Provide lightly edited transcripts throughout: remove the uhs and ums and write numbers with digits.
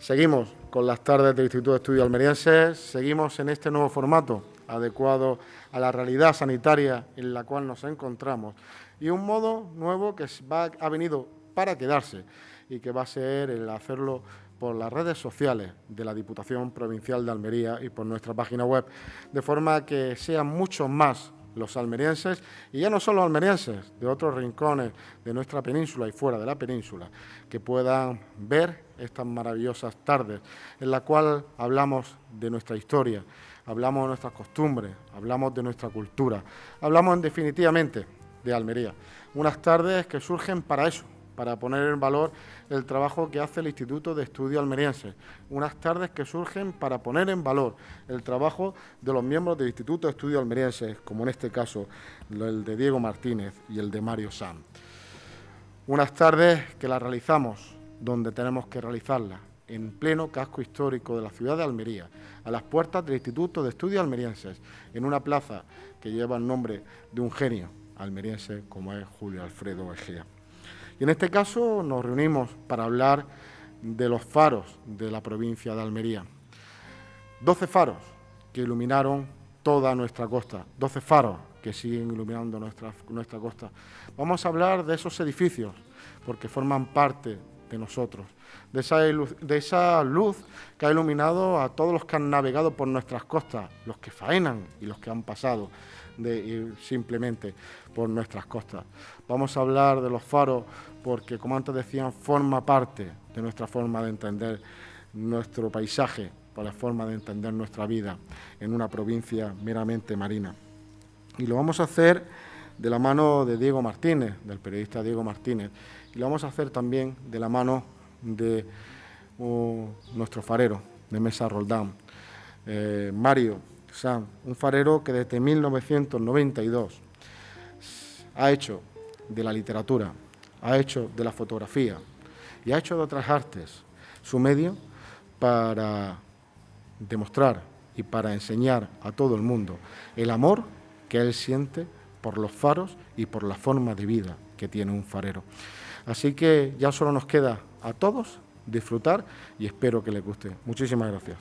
Seguimos con las tardes del Instituto de Estudios Almerienses, seguimos en este nuevo formato adecuado a la realidad sanitaria en la cual nos encontramos y un modo nuevo que ha venido para quedarse y que va a ser el hacerlo por las redes sociales de la Diputación Provincial de Almería y por nuestra página web, de forma que sean muchos más los almerienses, y ya no solo almerienses, de otros rincones de nuestra península y fuera de la península, que puedan ver estas maravillosas tardes en la cual hablamos de nuestra historia, hablamos de nuestras costumbres, hablamos de nuestra cultura, hablamos definitivamente de Almería. Unas tardes que surgen para eso, para poner en valor el trabajo que hace el Instituto de Estudios Almerienses. Unas tardes que surgen para poner en valor el trabajo de los miembros del Instituto de Estudios Almerienses, como en este caso el de Diego Martínez y el de Mario Sanz. Unas tardes que las realizamos donde tenemos que realizarlas, en pleno casco histórico de la ciudad de Almería, a las puertas del Instituto de Estudios Almerienses, en una plaza que lleva el nombre de un genio almeriense como es Julio Alfredo Egea. Y en este caso nos reunimos para hablar de los faros de la provincia de Almería. 12 faros que iluminaron toda nuestra costa, 12 faros que siguen iluminando nuestra costa. Vamos a hablar de esos edificios, porque forman parte de nosotros, de esa luz que ha iluminado a todos los que han navegado por nuestras costas, los que faenan y los que han pasado simplemente por nuestras costas. Vamos a hablar de los faros porque, como antes decían, forma parte de nuestra forma de entender nuestro paisaje, por la forma de entender nuestra vida en una provincia meramente marina. Y lo vamos a hacer de la mano de Diego Martínez, del periodista Diego Martínez, y lo vamos a hacer también de la mano de nuestro farero de Mesa Roldán, Mario Sanz, un farero que desde 1992 ha hecho de la literatura, ha hecho de la fotografía y ha hecho de otras artes su medio para demostrar y para enseñar a todo el mundo el amor que él siente por los faros y por la forma de vida que tiene un farero. Así que ya solo nos queda a todos disfrutar y espero que les guste. Muchísimas gracias.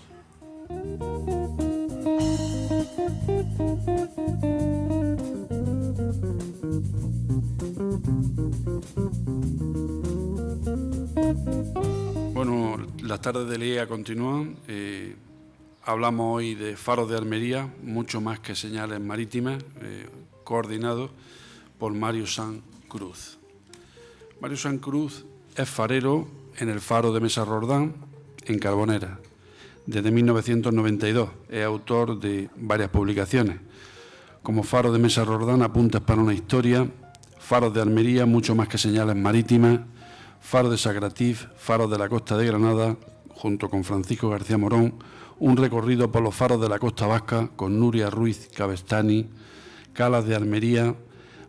Bueno, las tardes del IEA continúan. Hablamos hoy de faros de Almería, mucho más que señales marítimas, coordinados por Mario Sanz Cruz. Mario Sanz Cruz es farero en el faro de Mesa Roldán, en Carbonera, desde 1992. Es autor de varias publicaciones, como Faro de Mesa Roldán, Apuntes para una historia, Faros de Almería, mucho más que señales marítimas, Faro de Sagratif, Faros de la Costa de Granada, junto con Francisco García Morón, un recorrido por los faros de la Costa Vasca con Nuria Ruiz Cabestany, Calas de Almería,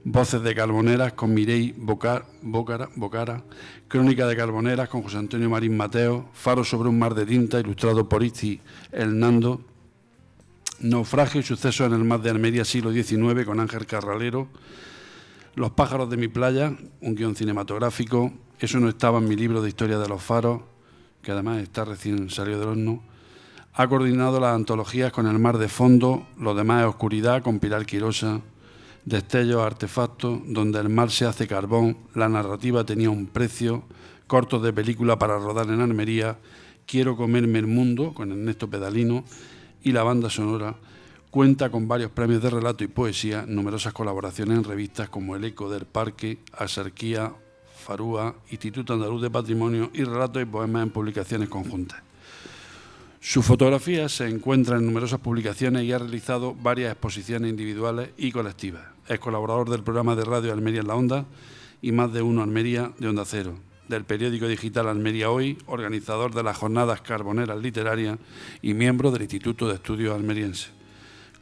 Voces de Carboneras con Mireille Bocara, Crónica de Carboneras con José Antonio Marín Mateo, Faro sobre un mar de tinta, ilustrado por Itzi Hernando, Naufragio y sucesos en el mar de Almería, siglo XIX, con Ángel Carralero, Los pájaros de mi playa, un guión cinematográfico, Eso no estaba en mi libro de historia de los faros, que además está recién salido del horno. Ha coordinado las antologías con El mar de fondo, Lo demás es oscuridad, con Pilar Quirosa, Destellos, artefactos, donde el mar se hace carbón, la narrativa tenía un precio, cortos de película para rodar en Almería, Quiero comerme el mundo, con Ernesto Pedalino, y la banda sonora. Cuenta con varios premios de relato y poesía, numerosas colaboraciones en revistas como El Eco del Parque, Axarquía, Farúa, Instituto Andaluz de Patrimonio y relatos y poemas en publicaciones conjuntas. Su fotografía se encuentra en numerosas publicaciones y ha realizado varias exposiciones individuales y colectivas. Es colaborador del programa de radio Almería en la Onda y Más de Uno Almería de Onda Cero, del periódico digital Almería Hoy, organizador de las Jornadas Carboneras Literarias y miembro del Instituto de Estudios Almerienses.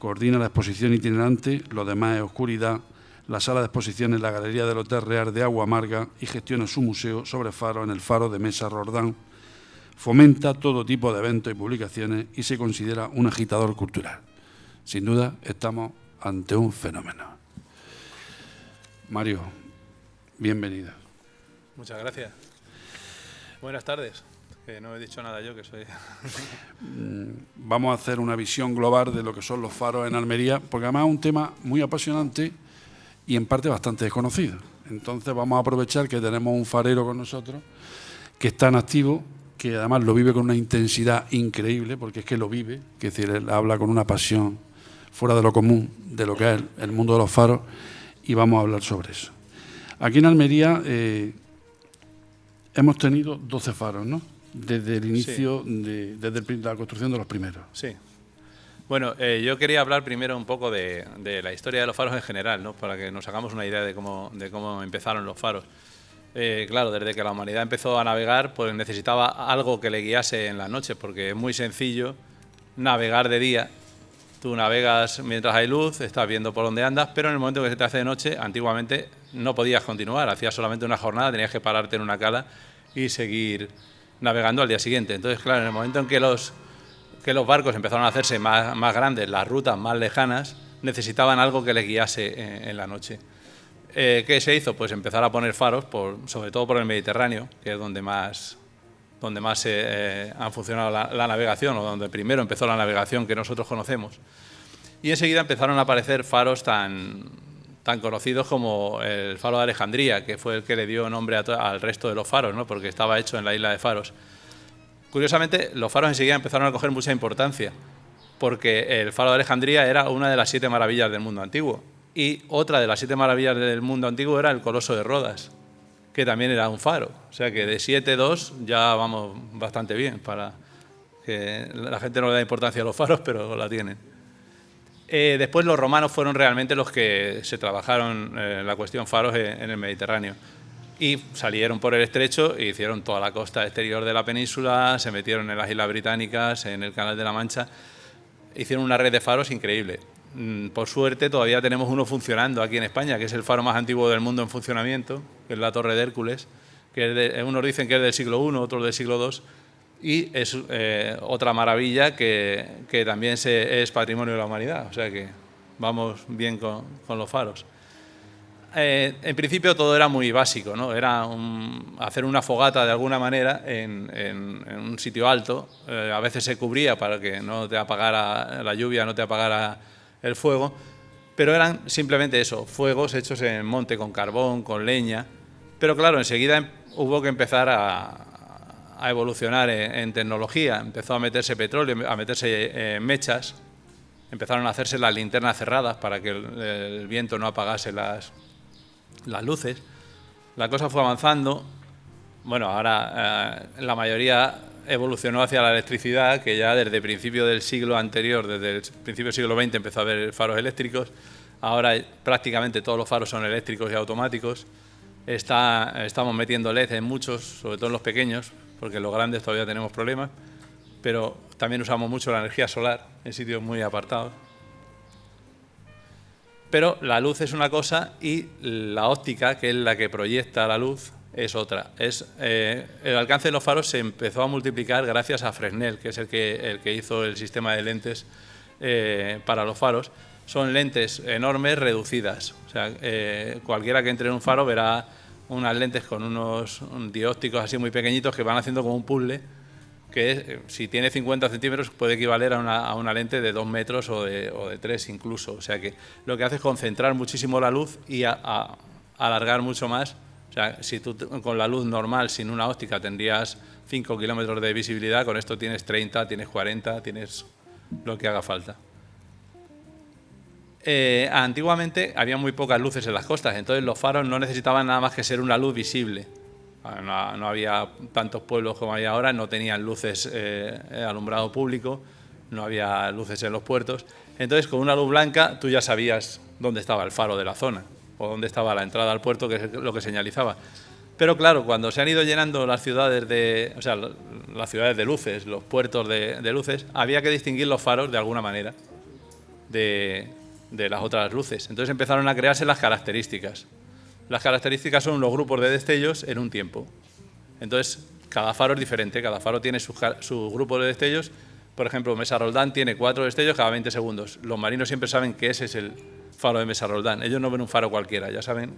Coordina la exposición itinerante Lo demás es oscuridad, la sala de exposiciones La Galería del Hotel Real de Agua Amarga y gestiona su museo sobre faros en el faro de Mesa Roldán. Fomenta todo tipo de eventos y publicaciones y se considera un agitador cultural. Sin duda, estamos ante un fenómeno. Mario, bienvenido. Muchas gracias. Buenas tardes. Que no he dicho nada yo, que soy... Vamos a hacer una visión global de lo que son los faros en Almería, porque además es un tema muy apasionante y en parte bastante desconocido. Entonces vamos a aprovechar que tenemos un farero con nosotros que está en activo, que además lo vive con una intensidad increíble, porque es que lo vive, que es decir, él habla con una pasión fuera de lo común, de lo que es el mundo de los faros, y vamos a hablar sobre eso. Aquí en Almería hemos tenido 12 faros, ¿no? Desde el inicio, sí, desde la construcción de los primeros. Sí. Bueno, yo quería hablar primero un poco de la historia de los faros en general, ¿no? Para que nos hagamos una idea de cómo empezaron los faros. Claro, desde que la humanidad empezó a navegar, pues necesitaba algo que le guiase en la noche, porque es muy sencillo navegar de día. Tú navegas mientras hay luz, estás viendo por dónde andas, pero en el momento que se te hace de noche, antiguamente no podías continuar, hacías solamente una jornada, tenías que pararte en una cala y seguir navegando al día siguiente. Entonces, claro, en el momento en que los barcos empezaron a hacerse más grandes, las rutas más lejanas, necesitaban algo que les guiase en la noche. ¿Qué se hizo? Pues empezar a poner faros, sobre todo por el Mediterráneo, que es donde más han funcionado la navegación, o donde primero empezó la navegación que nosotros conocemos. Y enseguida empezaron a aparecer faros tan conocidos como el faro de Alejandría, que fue el que le dio nombre al resto de los faros, ¿no? Porque estaba hecho en la isla de Faros. Curiosamente, los faros enseguida empezaron a coger mucha importancia, porque el faro de Alejandría era una de las 7 maravillas del mundo antiguo, y otra de las 7 maravillas del mundo antiguo era el Coloso de Rodas, que también era un faro. O sea que de 7, 2 ya vamos bastante bien, para que la gente no le da importancia a los faros, pero la tienen. Después los romanos fueron realmente los que se trabajaron la cuestión faros en el Mediterráneo. Y salieron por el estrecho e hicieron toda la costa exterior de la península, se metieron en las Islas Británicas, en el Canal de la Mancha, hicieron una red de faros increíble. Por suerte todavía tenemos uno funcionando aquí en España, que es el faro más antiguo del mundo en funcionamiento, que es la Torre de Hércules, que unos dicen que es del siglo I, otros del siglo II, y es otra maravilla que también es patrimonio de la humanidad, o sea que vamos bien con los faros. En principio todo era muy básico, ¿no? Era hacer una fogata de alguna manera en un sitio alto. A veces se cubría para que no te apagara la lluvia, no te apagara el fuego, pero eran simplemente eso, fuegos hechos en monte con carbón, con leña. Pero claro, enseguida hubo que empezar a evolucionar en tecnología. Empezó a meterse petróleo, a meterse mechas, empezaron a hacerse las linternas cerradas para que el viento no apagase las luces. La cosa fue avanzando. Bueno, ahora la mayoría evolucionó hacia la electricidad, que ya desde el principio del siglo anterior, desde el principio del siglo XX, empezó a haber faros eléctricos. Ahora prácticamente todos los faros son eléctricos y automáticos. Estamos metiendo LED en muchos, sobre todo en los pequeños, porque en los grandes todavía tenemos problemas, pero también usamos mucho la energía solar en sitios muy apartados. Pero la luz es una cosa y la óptica, que es la que proyecta la luz, es otra. El alcance de los faros se empezó a multiplicar gracias a Fresnel, que es el que hizo el sistema de lentes para los faros. Son lentes enormes reducidas. O sea, cualquiera que entre en un faro verá unas lentes con unos diópticos así muy pequeñitos que van haciendo como un puzzle, que si tiene 50 centímetros puede equivaler a una lente de 2 metros o de 3 incluso. O sea que lo que hace es concentrar muchísimo la luz y alargar mucho más. O sea, si tú con la luz normal, sin una óptica, tendrías 5 kilómetros de visibilidad, con esto tienes 30, tienes 40, tienes lo que haga falta. Antiguamente había muy pocas luces en las costas, entonces los faros no necesitaban nada más que ser una luz visible. No había tantos pueblos como hay ahora, no tenían luces alumbrado público, no había luces en los puertos. Entonces, con una luz blanca tú ya sabías dónde estaba el faro de la zona o dónde estaba la entrada al puerto, que es lo que señalizaba. Pero claro, cuando se han ido llenando las ciudades las ciudades de luces, los puertos de luces, había que distinguir los faros de alguna manera de las otras luces. Entonces empezaron a crearse las características. Las características son los grupos de destellos en un tiempo. Entonces, cada faro es diferente, cada faro tiene su grupo de destellos. Por ejemplo, Mesa Roldán tiene 4 destellos cada 20 segundos. Los marinos siempre saben que ese es el faro de Mesa Roldán. Ellos no ven un faro cualquiera, ya saben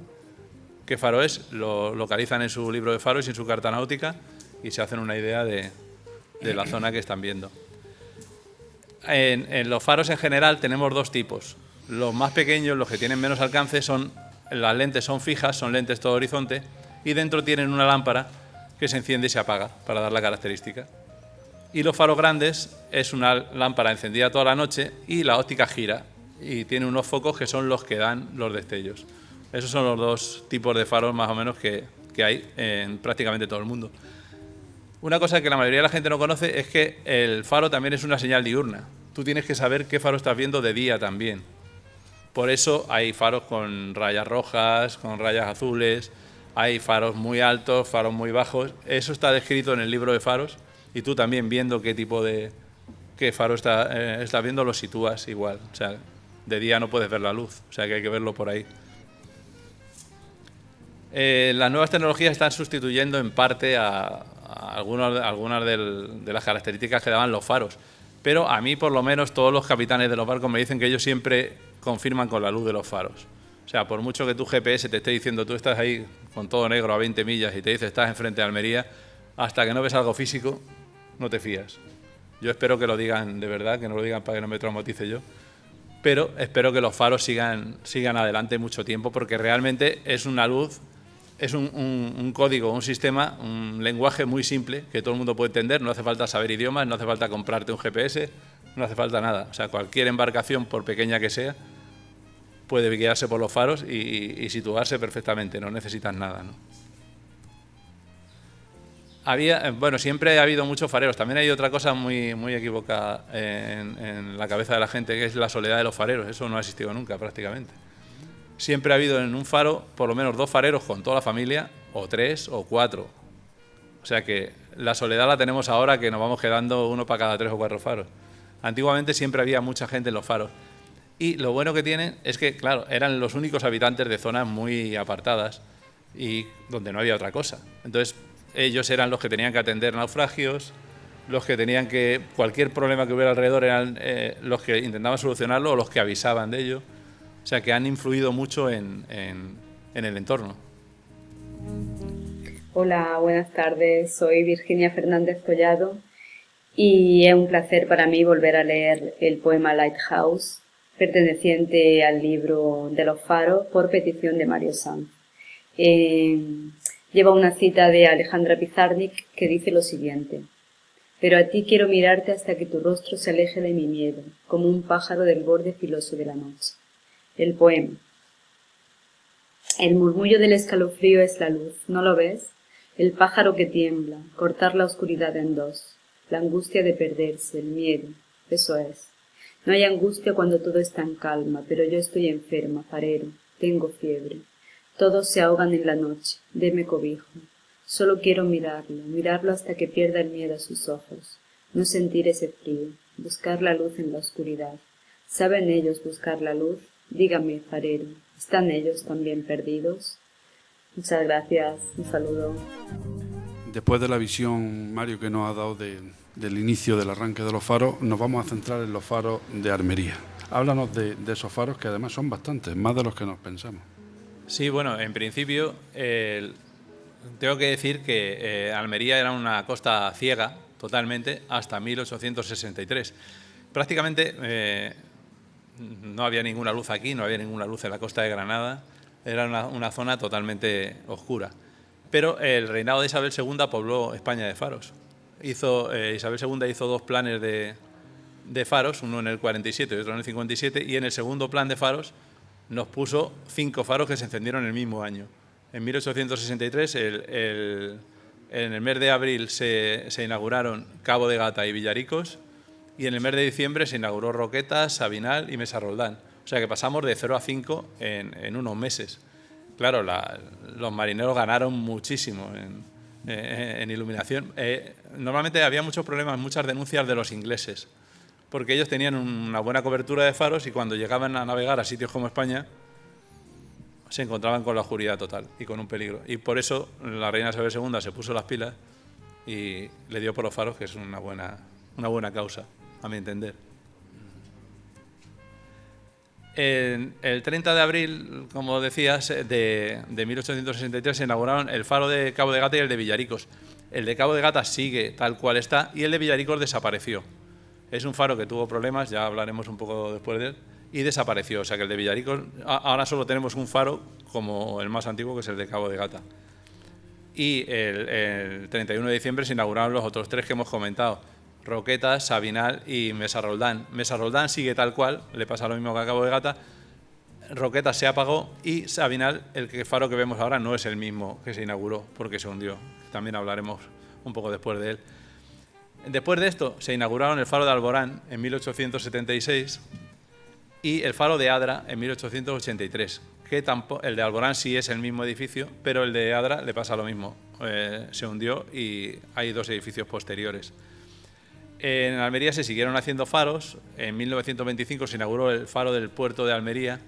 qué faro es, lo localizan en su libro de faros y en su carta náutica y se hacen una idea de la zona que están viendo. En los faros en general tenemos dos tipos. Los más pequeños, los que tienen menos alcance, las lentes son fijas, son lentes todo horizonte, y dentro tienen una lámpara que se enciende y se apaga para dar la característica. Y los faros grandes es una lámpara encendida toda la noche y la óptica gira y tiene unos focos que son los que dan los destellos. Esos son los dos tipos de faros más o menos que hay en prácticamente todo el mundo. Una cosa que la mayoría de la gente no conoce es que el faro también es una señal diurna. Tú tienes que saber qué faro estás viendo de día también. Por eso hay faros con rayas rojas, con rayas azules, hay faros muy altos, faros muy bajos. Eso está descrito en el libro de faros y tú también viendo qué faro estás viendo lo sitúas igual. O sea, de día no puedes ver la luz, o sea que hay que verlo por ahí. Las nuevas tecnologías están sustituyendo en parte a algunas de las características que daban los faros. Pero a mí, por lo menos, todos los capitanes de los barcos me dicen que ellos siempre confirman con la luz de los faros. O sea, por mucho que tu GPS te esté diciendo tú estás ahí con todo negro a 20 millas y te dice estás enfrente de Almería, hasta que no ves algo físico, no te fías. Yo espero que lo digan de verdad, que no lo digan para que no me traumatice yo, pero espero que los faros sigan adelante mucho tiempo, porque realmente es una luz, es un código, un sistema, un lenguaje muy simple que todo el mundo puede entender. No hace falta saber idiomas, no hace falta comprarte un GPS, no hace falta nada. O sea, cualquier embarcación, por pequeña que sea, puede guiarse por los faros y situarse perfectamente, no necesitas nada, ¿no? Siempre ha habido muchos fareros. También hay otra cosa muy, muy equivocada en la cabeza de la gente, que es la soledad de los fareros. Eso no ha existido nunca, prácticamente. Siempre ha habido en un faro por lo menos 2 fareros con toda la familia, o 3 o 4. O sea que la soledad la tenemos ahora, que nos vamos quedando uno para cada 3 o 4 faros. Antiguamente siempre había mucha gente en los faros. Y lo bueno que tienen es que, claro, eran los únicos habitantes de zonas muy apartadas y donde no había otra cosa. Entonces, ellos eran los que tenían que atender naufragios, los que tenían que... Cualquier problema que hubiera alrededor eran los que intentaban solucionarlo o los que avisaban de ello. O sea, que han influido mucho en el entorno. Hola, buenas tardes. Soy Virginia Fernández Collado y es un placer para mí volver a leer el poema Lighthouse, perteneciente al libro de los faros, por petición de Mario Sanz. Lleva una cita de Alejandra Pizarnik que dice lo siguiente: pero a ti quiero mirarte hasta que tu rostro se aleje de mi miedo, como un pájaro del borde filoso de la noche. El poema. El murmullo del escalofrío es la luz, ¿no lo ves? El pájaro que tiembla, cortar la oscuridad en dos, la angustia de perderse, el miedo, eso es. No hay angustia cuando todo está en calma, pero yo estoy enferma, farero, tengo fiebre. Todos se ahogan en la noche, deme cobijo. Solo quiero mirarlo hasta que pierda el miedo a sus ojos, no sentir ese frío, buscar la luz en la oscuridad. ¿Saben ellos buscar la luz? Dígame, farero, ¿están ellos también perdidos? Muchas gracias, un saludo. Después de la visión, Mario, que nos ha dado del inicio del arranque de los faros, nos vamos a centrar en los faros de Almería. Háblanos de esos faros, que además son bastantes, más de los que nos pensamos. Sí, bueno, en principio tengo que decir que Almería era una costa ciega totalmente hasta 1863. Prácticamente no había ninguna luz aquí, no había ninguna luz en la costa de Granada, era una zona totalmente oscura. Pero el reinado de Isabel II pobló España de faros. Isabel II hizo 2 planes de faros, uno en el 47 y otro en el 57, y en el segundo plan de faros nos puso 5 faros que se encendieron el mismo año. En 1863, en el mes de abril, se inauguraron Cabo de Gata y Villaricos, y en el mes de diciembre se inauguró Roquetas, Sabinal y Mesa Roldán. O sea que pasamos de 0 a 5 en unos meses. Claro, los marineros ganaron muchísimo en iluminación. Normalmente había muchos problemas, muchas denuncias de los ingleses, porque ellos tenían una buena cobertura de faros y cuando llegaban a navegar a sitios como España se encontraban con la oscuridad total y con un peligro. Y por eso la reina Isabel II se puso las pilas y le dio por los faros, que es una buena causa, a mi entender. El 30 de abril, como decías, de 1863 se inauguraron el faro de Cabo de Gata y el de Villaricos. El de Cabo de Gata sigue tal cual está y el de Villaricos desapareció. Es un faro que tuvo problemas, ya hablaremos un poco después de él, y desapareció. O sea que el de Villaricos, ahora solo tenemos un faro como el más antiguo, que es el de Cabo de Gata. Y el 31 de diciembre se inauguraron los otros 3 que hemos comentado: Roquetas, Sabinal y Mesa Roldán. Mesa Roldán sigue tal cual, le pasa lo mismo que a Cabo de Gata. Roquetas se apagó y Sabinal, el faro que vemos ahora, no es el mismo que se inauguró porque se hundió. También hablaremos un poco después de él. Después de esto se inauguraron el faro de Alborán en 1876 y el faro de Adra en 1883. Que el de Alborán sí es el mismo edificio, pero el de Adra le pasa lo mismo. Se hundió y hay 2 edificios posteriores. En Almería se siguieron haciendo faros. En 1925 se inauguró el faro del puerto de Almería.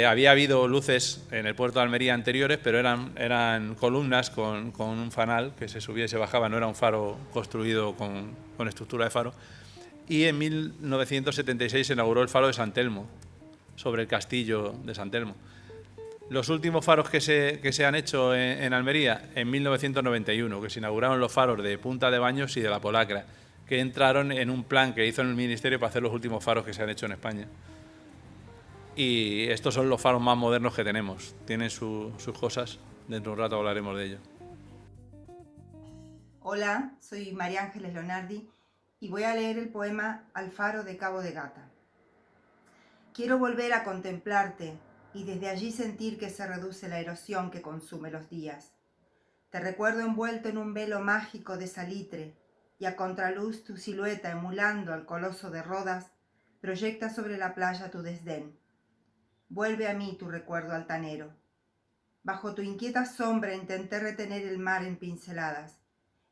Había habido luces en el puerto de Almería anteriores, pero eran columnas con un fanal que se subía y se bajaba, no era un faro construido con estructura de faro. Y en 1976 se inauguró el faro de San Telmo, sobre el castillo de San Telmo. Los últimos faros que se han hecho en Almería, en 1991, que se inauguraron los faros de Punta de Baños y de la Polacra, que entraron en un plan que hizo el Ministerio para hacer los últimos faros que se han hecho en España. Y estos son los faros más modernos que tenemos. Tienen sus cosas. Dentro de un rato hablaremos de ello. Hola, soy María Ángeles Leonardi y voy a leer el poema Al faro de Cabo de Gata. Quiero volver a contemplarte y desde allí sentir que se reduce la erosión que consume los días. Te recuerdo envuelto en un velo mágico de salitre y a contraluz tu silueta emulando al coloso de Rodas proyecta sobre la playa tu desdén. Vuelve a mí tu recuerdo altanero. Bajo tu inquieta sombra intenté retener el mar en pinceladas.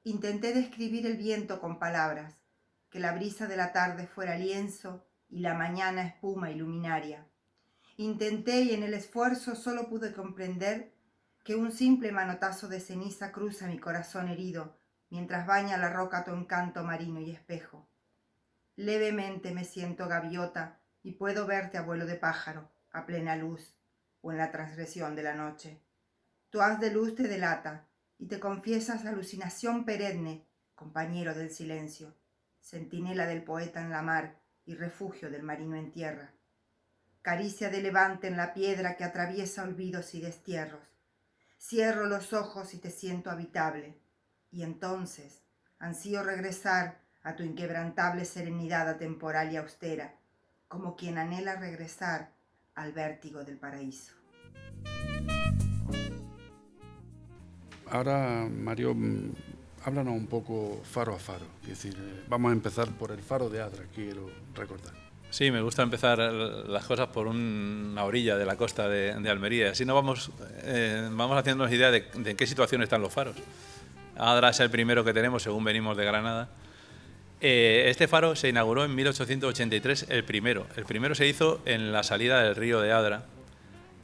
Intenté describir el viento con palabras, que la brisa de la tarde fuera lienzo y la mañana espuma y luminaria. Intenté y en el esfuerzo solo pude comprender que un simple manotazo de ceniza cruza mi corazón herido mientras baña la roca tu encanto marino y espejo. Levemente me siento gaviota y puedo verte a vuelo de pájaro, a plena luz o en la transgresión de la noche. Tu haz de luz te delata y te confiesas alucinación perenne, compañero del silencio, centinela del poeta en la mar y refugio del marino en tierra. Caricia de levante en la piedra que atraviesa olvidos y destierros. Cierro los ojos y te siento habitable, y entonces ansío regresar a tu inquebrantable serenidad atemporal y austera, como quien anhela regresar al vértigo del paraíso. Ahora, Mario, háblanos un poco faro a faro. Es decir, vamos a empezar por el faro de Adra, quiero recordar. Sí, me gusta empezar las cosas por una orilla de la costa de Almería. Así nos vamos haciéndonos idea de en qué situación están los faros. Adra es el primero que tenemos según venimos de Granada. Este faro se inauguró en 1883, el primero. El primero se hizo en la salida del río de Adra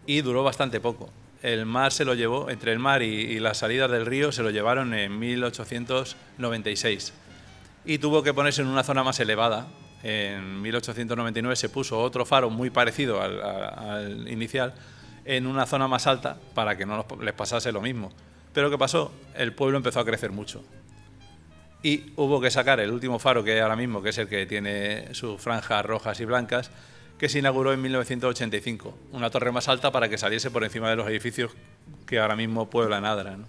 y duró bastante poco. El mar se lo llevó, entre el mar y las salidas del río se lo llevaron en 1896 y tuvo que ponerse en una zona más elevada. En 1899 se puso otro faro muy parecido al inicial en una zona más alta para que no les pasase lo mismo. Pero ¿qué pasó? El pueblo empezó a crecer mucho y hubo que sacar el último faro que hay ahora mismo, que es el que tiene sus franjas rojas y blancas, que se inauguró en 1985, una torre más alta para que saliese por encima de los edificios que ahora mismo pueblan Adra, ¿no?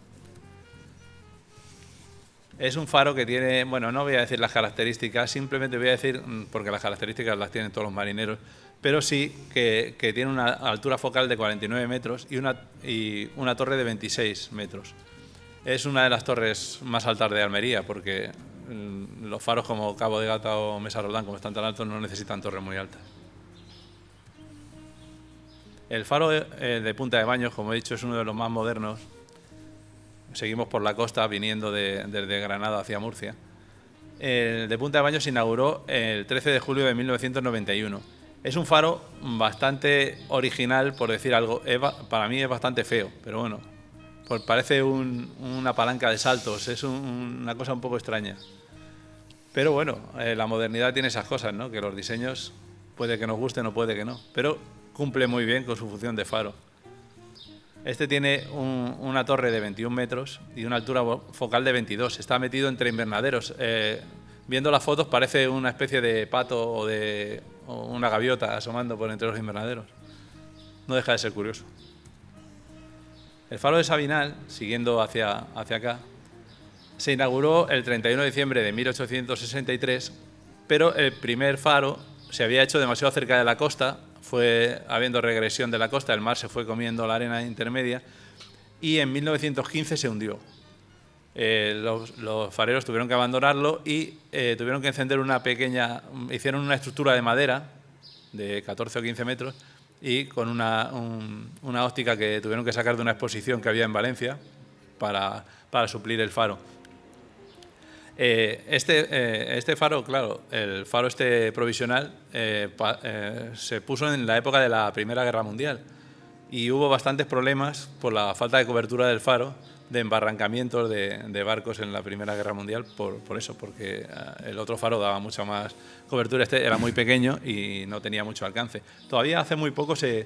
Es un faro que tiene, bueno, no voy a decir las características, simplemente voy a decir, porque las características las tienen todos los marineros, pero sí que tiene una altura focal de 49 metros y una torre de 26 metros. Es una de las torres más altas de Almería, porque los faros como Cabo de Gata o Mesa Roldán, como están tan altos, no necesitan torres muy altas. El faro de Punta de Baños, como he dicho, es uno de los más modernos. Seguimos por la costa, viniendo desde Granada hacia Murcia. El de Punta de Baños se inauguró el 13 de julio de 1991. Es un faro bastante original, por decir algo. Para mí es bastante feo, pero bueno, pues parece una palanca de saltos. Es una cosa un poco extraña. Pero bueno, la modernidad tiene esas cosas, ¿no? Que los diseños puede que nos gusten o puede que no, pero cumple muy bien con su función de faro. Este tiene una torre de 21 metros y una altura focal de 22. Está metido entre invernaderos. Viendo las fotos parece una especie de pato o una gaviota asomando por entre los invernaderos. No deja de ser curioso. El faro de Sabinal, siguiendo hacia acá, se inauguró el 31 de diciembre de 1863, pero el primer faro se había hecho demasiado cerca de la costa, fue habiendo regresión de la costa, el mar se fue comiendo la arena intermedia y en 1915 se hundió. Los fareros tuvieron que abandonarlo y tuvieron que encender hicieron una estructura de madera de 14 o 15 metros y con una óptica que tuvieron que sacar de una exposición que había en Valencia para suplir el faro. Este faro, claro, el faro provisional se puso en la época de la Primera Guerra Mundial y hubo bastantes problemas por la falta de cobertura del faro, de embarrancamientos de barcos en la Primera Guerra Mundial, por eso, porque el otro faro daba mucha más cobertura. Este era muy pequeño y no tenía mucho alcance. Todavía hace muy poco se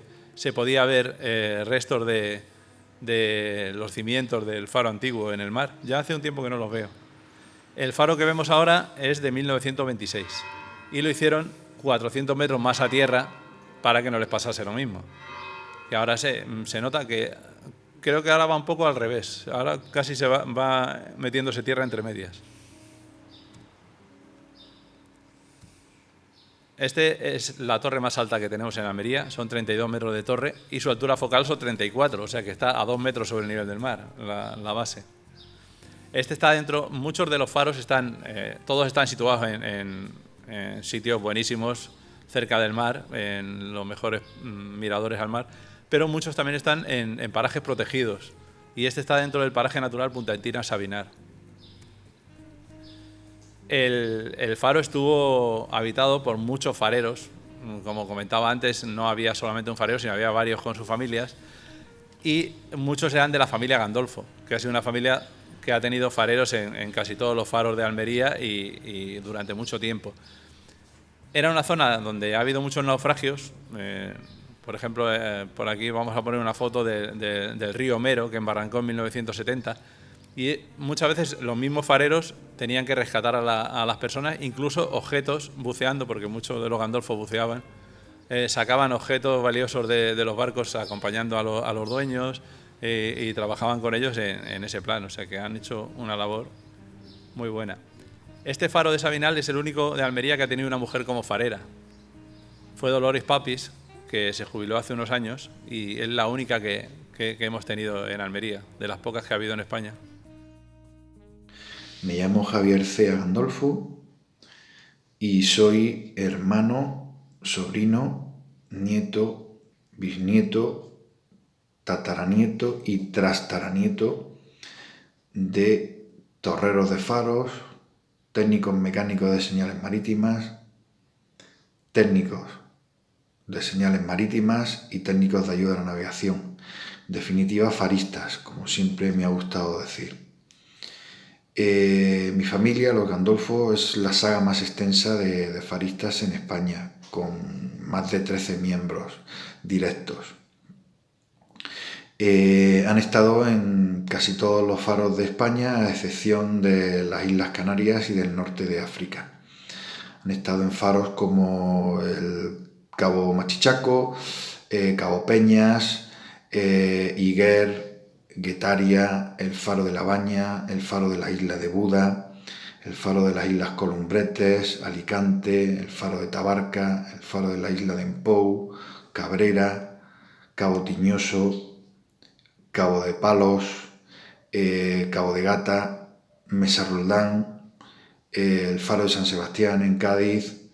podía ver restos de los cimientos del faro antiguo en el mar. Ya hace un tiempo que no los veo. El faro que vemos ahora es de 1926 y lo hicieron 400 metros más a tierra para que no les pasase lo mismo. Y ahora se nota que creo que ahora va un poco al revés. Ahora casi se va metiéndose tierra entre medias. Este es la torre más alta que tenemos en Almería, son 32 metros de torre y su altura focal son 34, o sea que está a 2 metros sobre el nivel del mar, la base. Este está dentro, muchos de los faros todos están situados en sitios buenísimos, cerca del mar, en los mejores miradores al mar, pero muchos también están en parajes protegidos y este está dentro del paraje natural Punta Encina Sabinar. El faro estuvo habitado por muchos fareros, como comentaba antes, no había solamente un farero, sino había varios con sus familias y muchos eran de la familia Gandolfo, que ha sido una familia que ha tenido fareros en casi todos los faros de Almería y durante mucho tiempo. Era una zona donde ha habido muchos naufragios. Por ejemplo, por aquí vamos a poner una foto del río Mero, que embarrancó en 1970. Y muchas veces los mismos fareros tenían que rescatar a las personas, incluso objetos, buceando, porque muchos de los Gandolfos buceaban. Sacaban objetos valiosos de los barcos acompañando a los dueños y trabajaban con ellos en ese plan. O sea que han hecho una labor muy buena. Este faro de Sabinal es el único de Almería que ha tenido una mujer como farera. Fue Dolores Papis, que se jubiló hace unos años y es la única que hemos tenido en Almería, de las pocas que ha habido en España. Me llamo Javier Cea Gandolfo y soy hermano, sobrino, nieto, bisnieto, tataranieto y trastaranieto de torreros de faros, técnicos mecánicos de señales marítimas, técnicos de señales marítimas y técnicos de ayuda a la navegación. En definitiva, faristas, como siempre me ha gustado decir. Mi familia, los Gandolfo, es la saga más extensa de faristas en España, con más de 13 miembros directos. Han estado en casi todos los faros de España, a excepción de las Islas Canarias y del norte de África. Han estado en faros como el Cabo Machichaco, Cabo Peñas, Higuer, Guetaria, el faro de La Baña, el faro de la isla de Buda, el faro de las Islas Columbretes, Alicante, el faro de Tabarca, el faro de la isla de Empou, Cabrera, Cabo Tiñoso, Cabo de Palos, Cabo de Gata, Mesa Roldán, el faro de San Sebastián en Cádiz,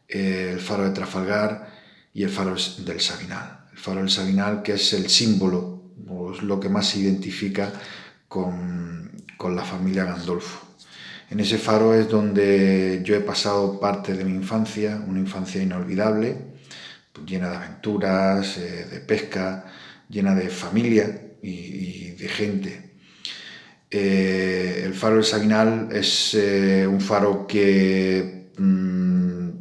el faro de Trafalgar y el faro del Sabinal. El faro del Sabinal, que es el símbolo, o es lo que más se identifica con la familia Gandolfo. En ese faro es donde yo he pasado parte de mi infancia, una infancia inolvidable, llena de aventuras, de pesca, llena de familia y de gente. El faro del Sabinal es un faro que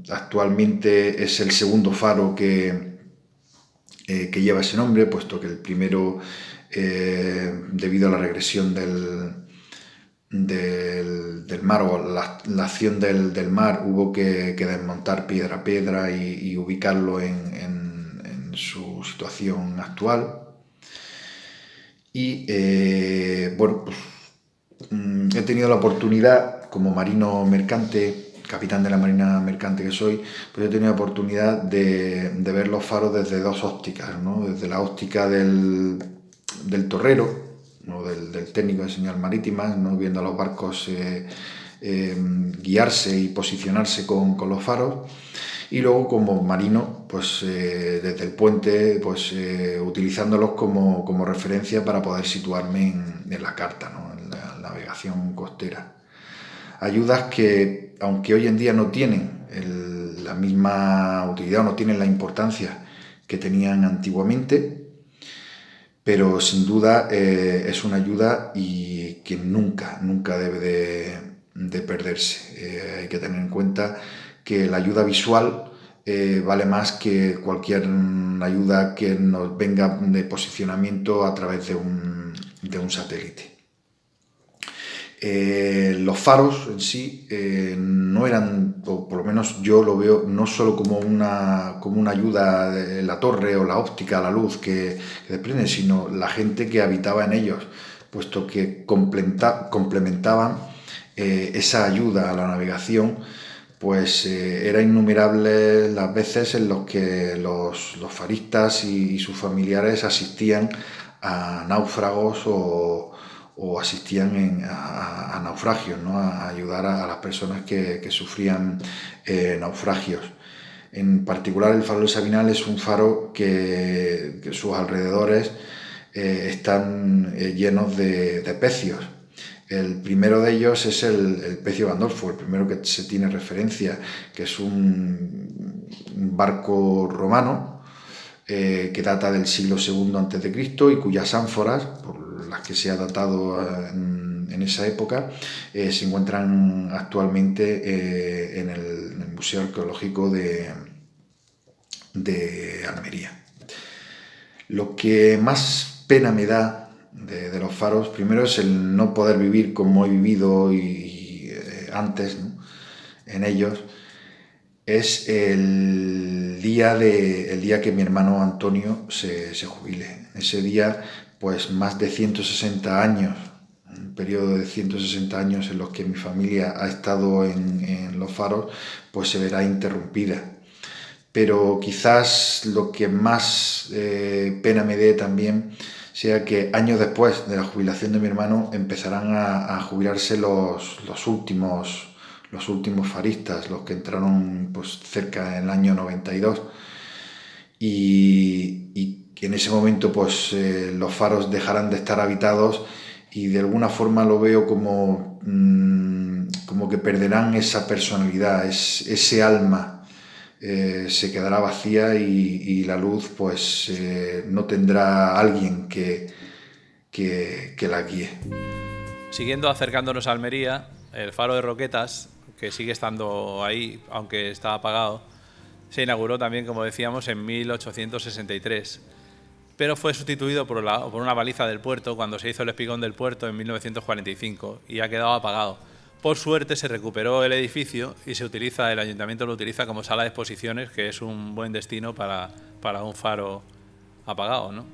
actualmente es el segundo faro que lleva ese nombre, puesto que el primero debido a la regresión del mar o la acción del mar, hubo que desmontar piedra a piedra y ubicarlo en su situación actual. Y bueno, pues, he tenido la oportunidad, como marino mercante, capitán de la marina mercante que soy, pues he tenido la oportunidad de ver los faros desde dos ópticas, ¿no? Desde la óptica del torrero, ¿no? del técnico de señal marítima, ¿no? Viendo a los barcos guiarse y posicionarse con los faros, y luego como marino, pues desde el puente, pues utilizándolos como referencia para poder situarme en la carta, ¿no? En la navegación costera. Ayudas que, aunque hoy en día no tienen la misma utilidad o no tienen la importancia que tenían antiguamente, pero sin duda es una ayuda y que nunca debe de perderse. Hay que tener en cuenta que la ayuda visual vale más que cualquier ayuda que nos venga de posicionamiento a través de un satélite. Los faros en sí no eran, o por lo menos yo lo veo, no solo como una ayuda de la torre o la óptica, la luz que desprende, sino la gente que habitaba en ellos, puesto que complementaban esa ayuda a la navegación. Pues era innumerable las veces en los que los faristas y sus familiares asistían a náufragos o asistían a naufragios, ¿no? A ayudar a las personas que sufrían naufragios. En particular, el faro del Sabinal es un faro que sus alrededores están llenos de pecios. El primero de ellos es el Pecio Gandolfo, el primero que se tiene referencia, que es un barco romano que data del siglo II a.C. y cuyas ánforas, por las que se ha datado en esa época, se encuentran actualmente en el Museo Arqueológico de Almería. Lo que más pena me da de los faros, primero, es el no poder vivir como he vivido antes, ¿no? En ellos. Es el día que mi hermano Antonio se jubile. Ese día, pues más de 160 años, un periodo de 160 años en los que mi familia ha estado en los faros, pues se verá interrumpida. Pero quizás lo que más pena me dé también sea que años después de la jubilación de mi hermano empezarán a jubilarse los últimos faristas, los que entraron pues cerca del año 92, y en ese momento pues los faros dejarán de estar habitados, y de alguna forma lo veo como que perderán esa personalidad, ese alma. Se quedará vacía y la luz pues no tendrá alguien que la guíe. Siguiendo acercándonos a Almería, el faro de Roquetas, que sigue estando ahí, aunque está apagado, se inauguró también, como decíamos, en 1863, pero fue sustituido por una baliza del puerto cuando se hizo el espigón del puerto en 1945 y ha quedado apagado. Por suerte se recuperó el edificio y el ayuntamiento lo utiliza como sala de exposiciones, que es un buen destino para un faro apagado, ¿no?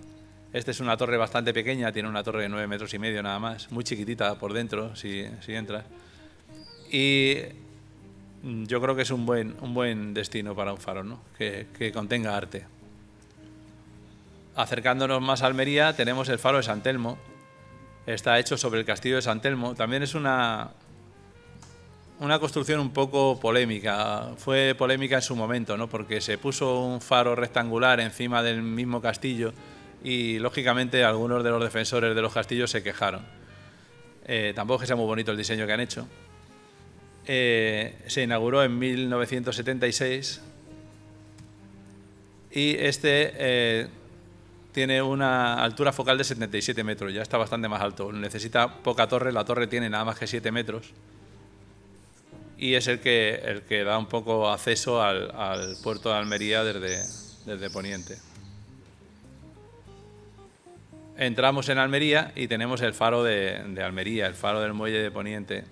Este es una torre bastante pequeña, tiene una torre de 9,5 metros nada más, muy chiquitita por dentro, si entras. Y yo creo que es un buen destino para un faro, ¿no? Que contenga arte. Acercándonos más a Almería, tenemos el faro de San Telmo. Está hecho sobre el castillo de San Telmo. También es una construcción un poco polémica. Fue polémica en su momento, ¿no? Porque se puso un faro rectangular encima del mismo castillo y, lógicamente, algunos de los defensores de los castillos se quejaron. Tampoco es que sea muy bonito el diseño que han hecho. Se inauguró en 1976 y tiene una altura focal de 77 metros, ya está bastante más alto. Necesita poca torre, la torre tiene nada más que 7 metros. Y es el que da un poco acceso al puerto de Almería desde Poniente. entramos en Almería y tenemos el faro de Almería, el faro del muelle de Poniente.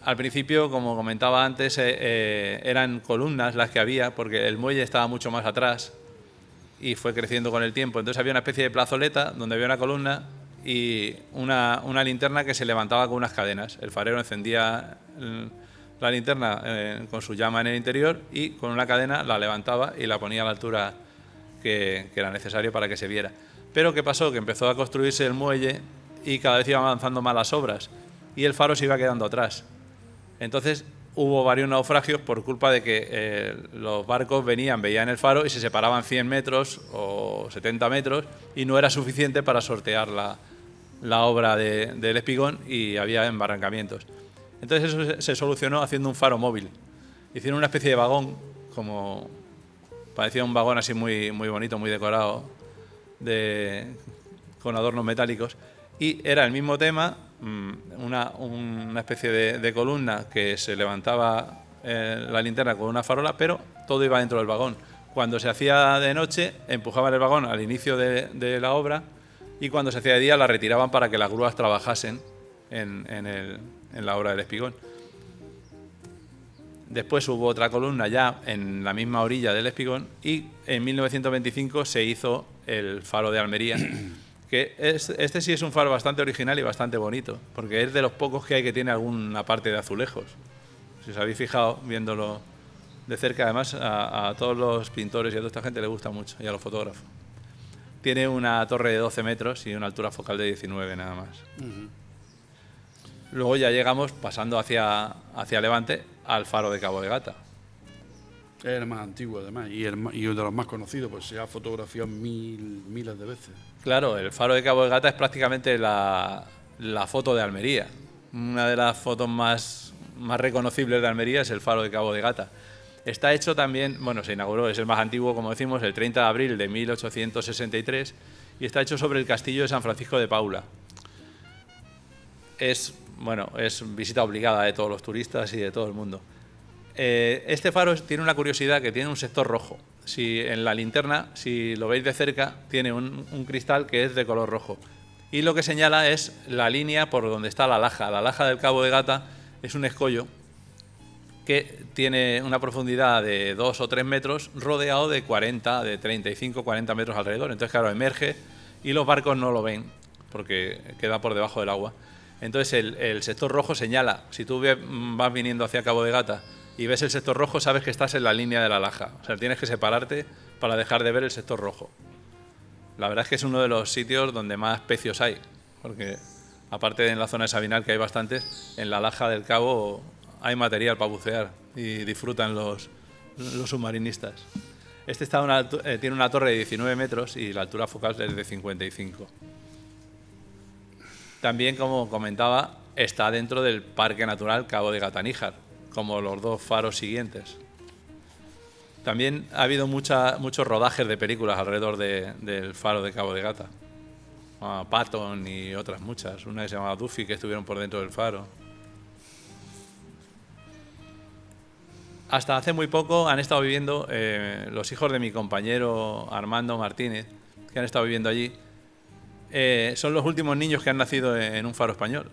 Al principio, como comentaba antes, eran columnas las que había, porque el muelle estaba mucho más atrás y fue creciendo con el tiempo. Entonces había una especie de plazoleta donde había una columna y una linterna que se levantaba con unas cadenas. El farero encendía la linterna con su llama en el interior y con una cadena la levantaba y la ponía a la altura que era necesario para que se viera. Pero ¿qué pasó? Que empezó a construirse el muelle y cada vez iban avanzando más las obras y el faro se iba quedando atrás. Entonces hubo varios naufragios por culpa de que los barcos veían el faro y se separaban 100 metros o 70 metros y no era suficiente para sortear la obra del espigón y había embarrancamientos. Entonces eso se solucionó haciendo un faro móvil. Hicieron una especie de vagón, como parecía un vagón así muy, muy bonito, muy decorado, con adornos metálicos, y era el mismo tema, una especie de columna que se levantaba la linterna con una farola, pero todo iba dentro del vagón. Cuando se hacía de noche, empujaban el vagón al inicio de la obra y cuando se hacía de día la retiraban para que las grúas trabajasen en la obra del espigón. Después hubo otra columna ya en la misma orilla del espigón y en 1925 se hizo el faro de Almería, que este sí es un faro bastante original y bastante bonito, porque es de los pocos que hay que tiene alguna parte de azulejos. Si os habéis fijado viéndolo de cerca, además a todos los pintores y a toda esta gente le gusta mucho, y a los fotógrafos. Tiene una torre de 12 metros y una altura focal de 19 nada más. Luego ya llegamos, pasando hacia Levante, al faro de Cabo de Gata. Es el más antiguo, además, y uno de los más conocidos, pues se ha fotografiado miles de veces. Claro, el faro de Cabo de Gata es prácticamente la foto de Almería. Una de las fotos más reconocibles de Almería es el faro de Cabo de Gata. Está hecho también, bueno, se inauguró, es el más antiguo, como decimos, el 30 de abril de 1863, y está hecho sobre el castillo de San Francisco de Paula. Es visita obligada de todos los turistas y de todo el mundo. Este faro tiene una curiosidad, que tiene un sector rojo. Si en la linterna, si lo veis de cerca, tiene un cristal que es de color rojo. Y lo que señala es la línea por donde está la laja. La laja del Cabo de Gata es un escollo que tiene una profundidad de 2 o 3 metros, rodeado de 35, 40 metros alrededor. Entonces, claro, emerge y los barcos no lo ven, porque queda por debajo del agua. Entonces, el sector rojo señala. Si tú vas viniendo hacia Cabo de Gata y ves el sector rojo, sabes que estás en la línea de la laja. O sea, tienes que separarte para dejar de ver el sector rojo. La verdad es que es uno de los sitios donde más pecios hay, porque aparte de en la zona de Sabinal, que hay bastantes, en la laja del Cabo hay material para bucear y disfrutan los submarinistas. Este tiene una torre de 19 metros y la altura focal es de 55. También, como comentaba, está dentro del Parque Natural Cabo de Gata-Níjar, como los dos faros siguientes. También ha habido muchos rodajes de películas alrededor del faro de Cabo de Gata. Patton y otras muchas. Una que se llamaba Duffy, que estuvieron por dentro del faro. Hasta hace muy poco han estado viviendo los hijos de mi compañero Armando Martínez, que han estado viviendo allí. Son los últimos niños que han nacido en un faro español.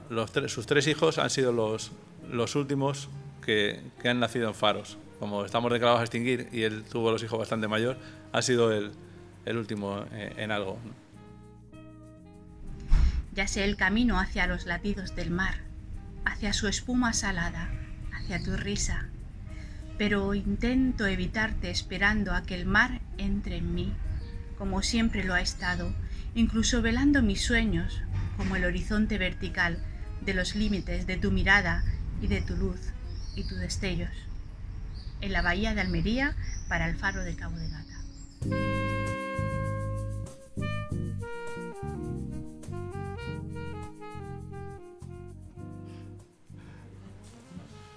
Sus 3 hijos han sido los últimos que han nacido en faros. Como estamos declarados a extinguir y él tuvo los hijos bastante mayor, ha sido el último en algo. Ya sé el camino hacia los latidos del mar, hacia su espuma salada, hacia tu risa. Pero intento evitarte esperando a que el mar entre en mí, como siempre lo ha estado, incluso velando mis sueños, como el horizonte vertical de los límites de tu mirada y de tu luz y tus destellos. En la bahía de Almería, para el faro de Cabo de Gata.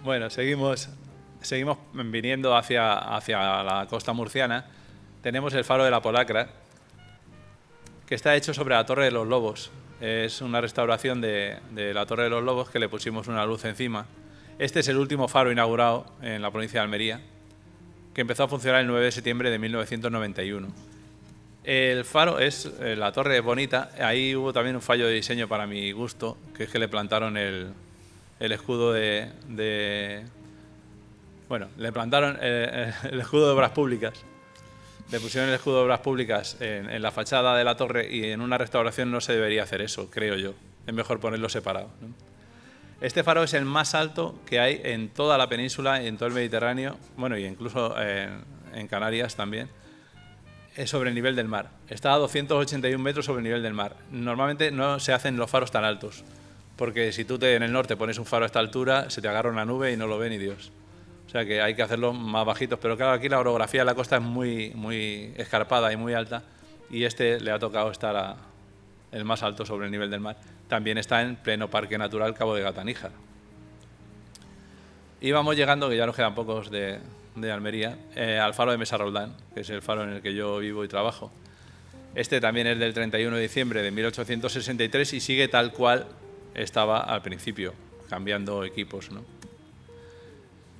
Bueno, seguimos viniendo hacia la costa murciana. Tenemos el faro de la Polacra, que está hecho sobre la Torre de los Lobos. Es una restauración de la Torre de los Lobos que le pusimos una luz encima. Este es el último faro inaugurado en la provincia de Almería, que empezó a funcionar el 9 de septiembre de 1991. El faro es, la torre es bonita, ahí hubo también un fallo de diseño para mi gusto, que es que le plantaron el escudo bueno, le plantaron el escudo de Obras Públicas, le pusieron el escudo de Obras Públicas en la fachada de la torre y en una restauración no se debería hacer eso, creo yo, es mejor ponerlo separado, ¿no? Este faro es el más alto que hay en toda la península y en todo el Mediterráneo, bueno, y incluso en Canarias también, sobre el nivel del mar. Está a 281 metros sobre el nivel del mar. Normalmente no se hacen los faros tan altos, porque si tú en el norte pones un faro a esta altura, se te agarra una nube y no lo ve ni Dios. O sea que hay que hacerlos más bajitos, pero claro, aquí la orografía de la costa es muy escarpada y muy alta, y este le ha tocado estar el más alto sobre el nivel del mar. También está en pleno Parque Natural Cabo de Gata-Níjar. Y vamos llegando, que ya nos quedan pocos de Almería, al faro de Mesa Roldán, que es el faro en el que yo vivo y trabajo. Este también es del 31 de diciembre de 1863 y sigue tal cual estaba al principio, cambiando equipos, ¿no?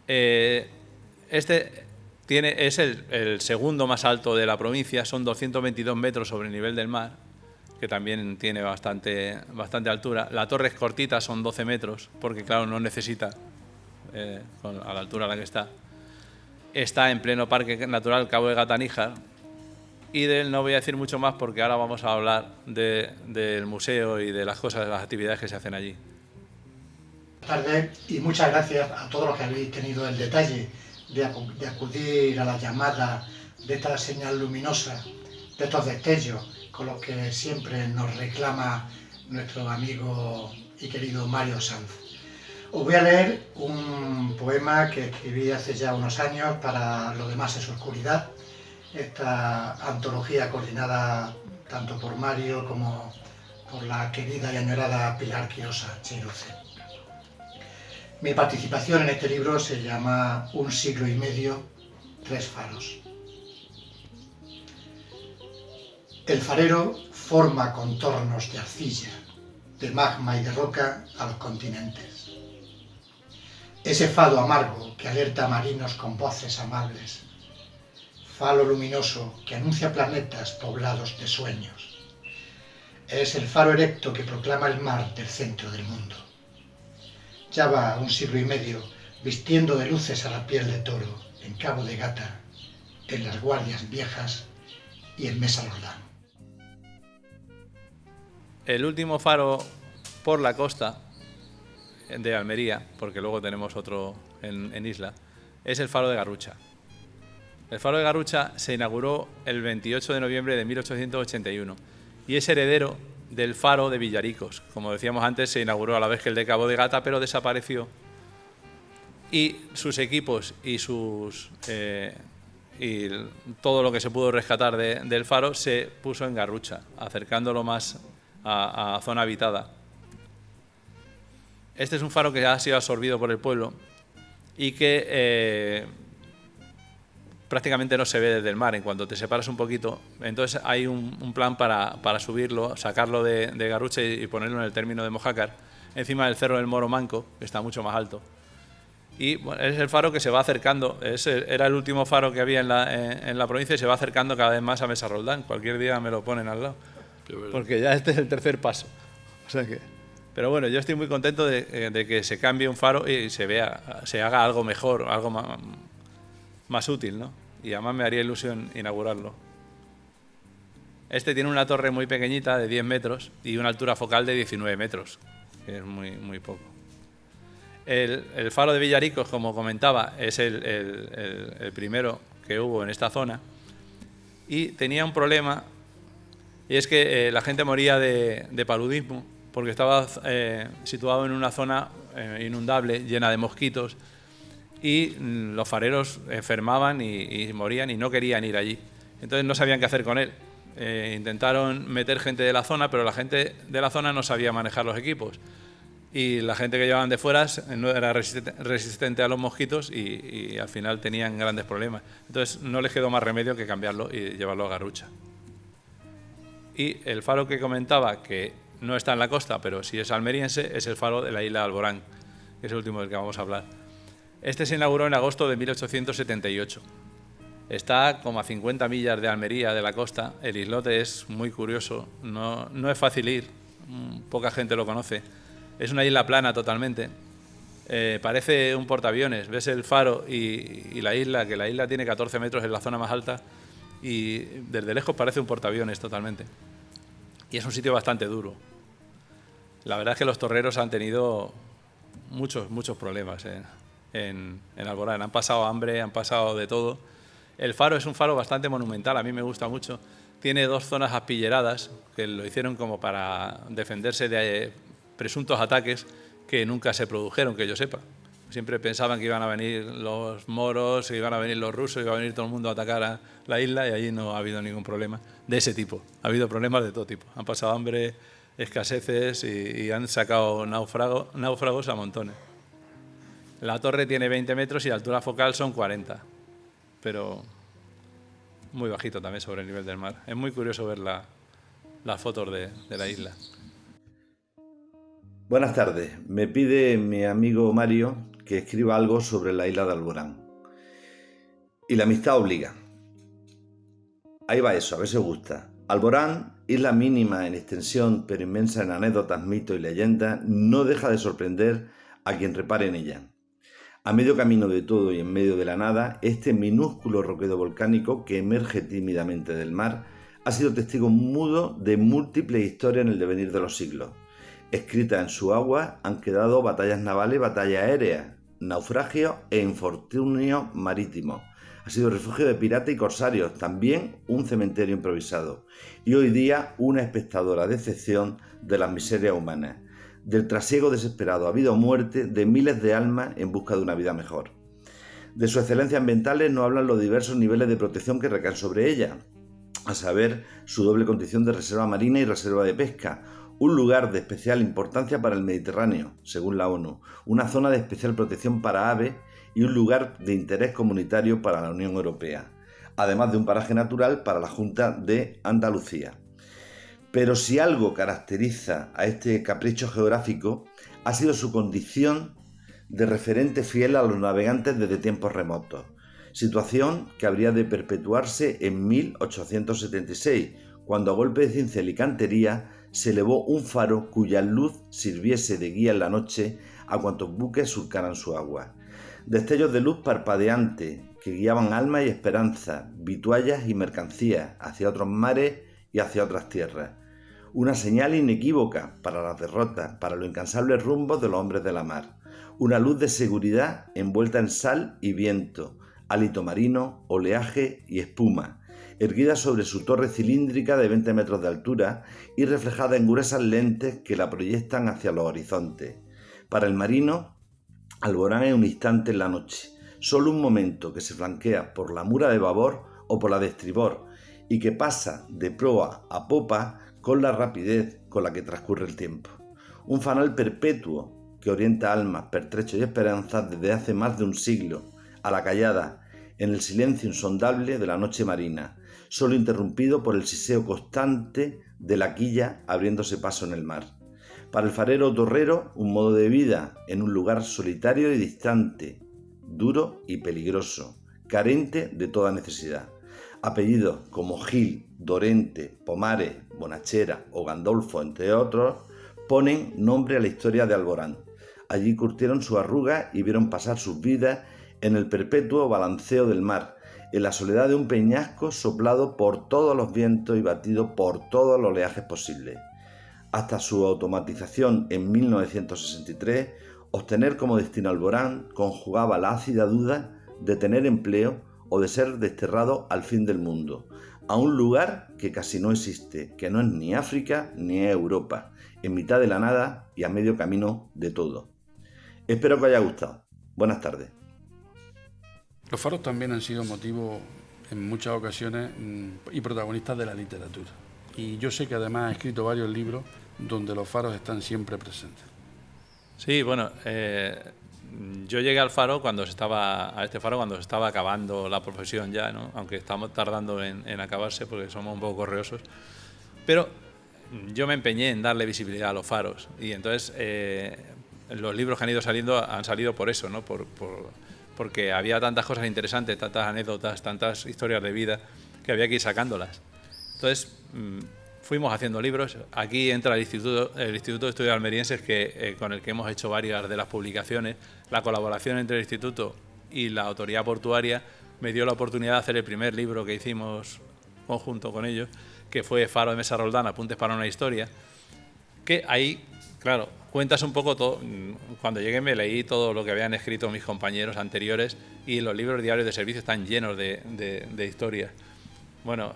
Este es el segundo más alto de la provincia, son 222 metros sobre el nivel del mar, que también tiene bastante altura. La torre es cortita, son 12 metros, porque claro, no necesita a la altura a la que está. Está en pleno Parque Natural Cabo de Gata-Níjar, y de él no voy a decir mucho más porque ahora vamos a hablar del museo y de las cosas, de las actividades que se hacen allí. Buenas tardes y muchas gracias a todos los que habéis tenido el detalle de acudir a la llamada de esta señal luminosa, de estos destellos con los que siempre nos reclama nuestro amigo y querido Mario Sanz. Os voy a leer un poema que escribí hace ya unos años para Lo demás es oscuridad, esta antología coordinada tanto por Mario como por la querida y añorada Pilar Quirosa Cheiruce. Mi participación en este libro se llama Un siglo y medio, 3 faros. El farero forma contornos de arcilla, de magma y de roca a los continentes. Ese fado amargo que alerta a marinos con voces amables, falo luminoso que anuncia planetas poblados de sueños. Es el faro erecto que proclama el mar del centro del mundo. Ya va un siglo y medio vistiendo de luces a la piel de toro en Cabo de Gata, en las Guardias Viejas y en Mesa Roldán. El último faro por la costa de Almería, porque luego tenemos otro en Isla, es el faro de Garrucha. El faro de Garrucha se inauguró el 28 de noviembre de 1881 y es heredero del faro de Villaricos. Como decíamos antes, se inauguró a la vez que el de Cabo de Gata, pero desapareció. Y sus equipos y todo lo que se pudo rescatar del faro se puso en Garrucha, acercándolo más a zona habitada. Este es un faro que ha sido absorbido por el pueblo y que prácticamente no se ve desde el mar. En cuanto te separas un poquito, entonces hay un plan para subirlo, sacarlo de Garrucha y ponerlo en el término de Mojácar, encima del Cerro del Moro Manco, que está mucho más alto. Y bueno, es el faro que se va acercando, era el último faro que había en la provincia y se va acercando cada vez más a Mesa Roldán. Cualquier día me lo ponen al lado, porque ya este es el tercer paso. O sea que, pero bueno, yo estoy muy contento de que se cambie un faro y se haga algo mejor, algo más útil, ¿no? Y además me haría ilusión inaugurarlo. Este tiene una torre muy pequeñita de 10 metros y una altura focal de 19 metros, que es muy poco. El faro de Villaricos, como comentaba, es el primero que hubo en esta zona y tenía un problema, y es que la gente moría de paludismo porque estaba situado en una zona inundable, llena de mosquitos, y los fareros enfermaban y morían y no querían ir allí. Entonces no sabían qué hacer con él. Intentaron meter gente de la zona, pero la gente de la zona no sabía manejar los equipos. Y la gente que llevaban de fuera no era resistente a los mosquitos y al final tenían grandes problemas. Entonces no les quedó más remedio que cambiarlo y llevarlo a Garrucha. Y el faro que comentaba, que no está en la costa, pero sí es almeriense, es el faro de la isla de Alborán, que es el último del que vamos a hablar. Este se inauguró en agosto de 1878 Está como a 50 millas de Almería, de la costa. El islote es muy curioso, no es fácil ir, poca gente lo conoce. Es una isla plana totalmente. Parece un portaaviones, ves el faro y la isla, que la isla tiene 14 metros, en la zona más alta, y desde lejos parece un portaaviones totalmente. Y es un sitio bastante duro. La verdad es que los torreros han tenido muchos problemas en Alborán. Han pasado hambre, han pasado de todo. El faro es un faro bastante monumental, a mí me gusta mucho. Tiene 2 zonas aspilleradas que lo hicieron como para defenderse de presuntos ataques que nunca se produjeron, que yo sepa. Siempre pensaban que iban a venir los moros, que iban a venir los rusos, iba a venir todo el mundo a atacar a la isla, y allí no ha habido ningún problema de ese tipo. Ha habido problemas de todo tipo. Han pasado hambre, escaseces y han sacado náufragos a montones. La torre tiene 20 metros y la altura focal son 40, pero muy bajito también sobre el nivel del mar. Es muy curioso ver las fotos de la isla. Buenas tardes. Me pide mi amigo Mario que escriba algo sobre la isla de Alborán. Y la amistad obliga. Ahí va eso, a ver si os gusta. Alborán, isla mínima en extensión pero inmensa en anécdotas, mitos y leyendas, no deja de sorprender a quien repare en ella. A medio camino de todo y en medio de la nada, este minúsculo roquedo volcánico que emerge tímidamente del mar ha sido testigo mudo de múltiples historias en el devenir de los siglos. Escritas en su agua han quedado batallas navales, batallas aéreas, naufragios e infortunios marítimos. Ha sido refugio de piratas y corsarios, también un cementerio improvisado. Y hoy día una espectadora de excepción de las miserias humanas, del trasiego desesperado a vida o muerte de miles de almas en busca de una vida mejor. De sus excelencias ambientales no hablan los diversos niveles de protección que recaen sobre ella, a saber, su doble condición de reserva marina y reserva de pesca, un lugar de especial importancia para el Mediterráneo, según la ONU, una zona de especial protección para aves y un lugar de interés comunitario para la Unión Europea, además de un paraje natural para la Junta de Andalucía. Pero si algo caracteriza a este capricho geográfico, ha sido su condición de referente fiel a los navegantes desde tiempos remotos, situación que habría de perpetuarse en 1876, cuando a golpe de cincel y cantería se elevó un faro cuya luz sirviese de guía en la noche a cuantos buques surcaran su agua. Destellos de luz parpadeante que guiaban almas y esperanza, vituallas y mercancías hacia otros mares y hacia otras tierras. Una señal inequívoca para las derrotas, para los incansables rumbos de los hombres de la mar. Una luz de seguridad envuelta en sal y viento, hálito marino, oleaje y espuma, erguida sobre su torre cilíndrica de 20 metros de altura y reflejada en gruesas lentes que la proyectan hacia los horizontes. Para el marino, Alborán es un instante en la noche, solo un momento que se flanquea por la mura de babor o por la de estribor y que pasa de proa a popa con la rapidez con la que transcurre el tiempo. Un fanal perpetuo que orienta almas, pertrechos y esperanzas desde hace más de un siglo, a la callada, en el silencio insondable de la noche marina, solo interrumpido por el siseo constante de la quilla abriéndose paso en el mar. Para el farero o torrero, un modo de vida en un lugar solitario y distante, duro y peligroso, carente de toda necesidad. Apellidos como Gil, Dorente, Pomares, Bonachera o Gandolfo, entre otros, ponen nombre a la historia de Alborán. Allí curtieron su arruga y vieron pasar sus vidas en el perpetuo balanceo del mar, en la soledad de un peñasco soplado por todos los vientos y batido por todos los oleajes posibles. Hasta su automatización en 1963, obtener como destino Alborán conjugaba la ácida duda de tener empleo o de ser desterrado al fin del mundo, a un lugar que casi no existe, que no es ni África ni Europa, en mitad de la nada y a medio camino de todo. Espero que os haya gustado. Buenas tardes. Los faros también han sido motivo en muchas ocasiones y protagonistas de la literatura. Y yo sé que además ha escrito varios libros donde los faros están siempre presentes. Sí, bueno, yo llegué al faro cuando se estaba acabando la profesión ya, ¿no? Aunque estamos tardando en acabarse porque somos un poco correosos. Pero yo me empeñé en darle visibilidad a los faros y entonces los libros que han ido saliendo han salido por eso, ¿no? Por porque había tantas cosas interesantes, tantas anécdotas, tantas historias de vida, que había que ir sacándolas. Entonces, fuimos haciendo libros. Aquí entra el Instituto de Estudios Almerienses, con el que hemos hecho varias de las publicaciones. La colaboración entre el Instituto y la Autoridad Portuaria me dio la oportunidad de hacer el primer libro que hicimos conjunto con ellos, que fue Faro de Mesa Roldán, Apuntes para una historia, que ahí, claro, cuentas un poco todo. Cuando llegué me leí todo lo que habían escrito mis compañeros anteriores y los libros diarios de servicio están llenos de historias. Bueno,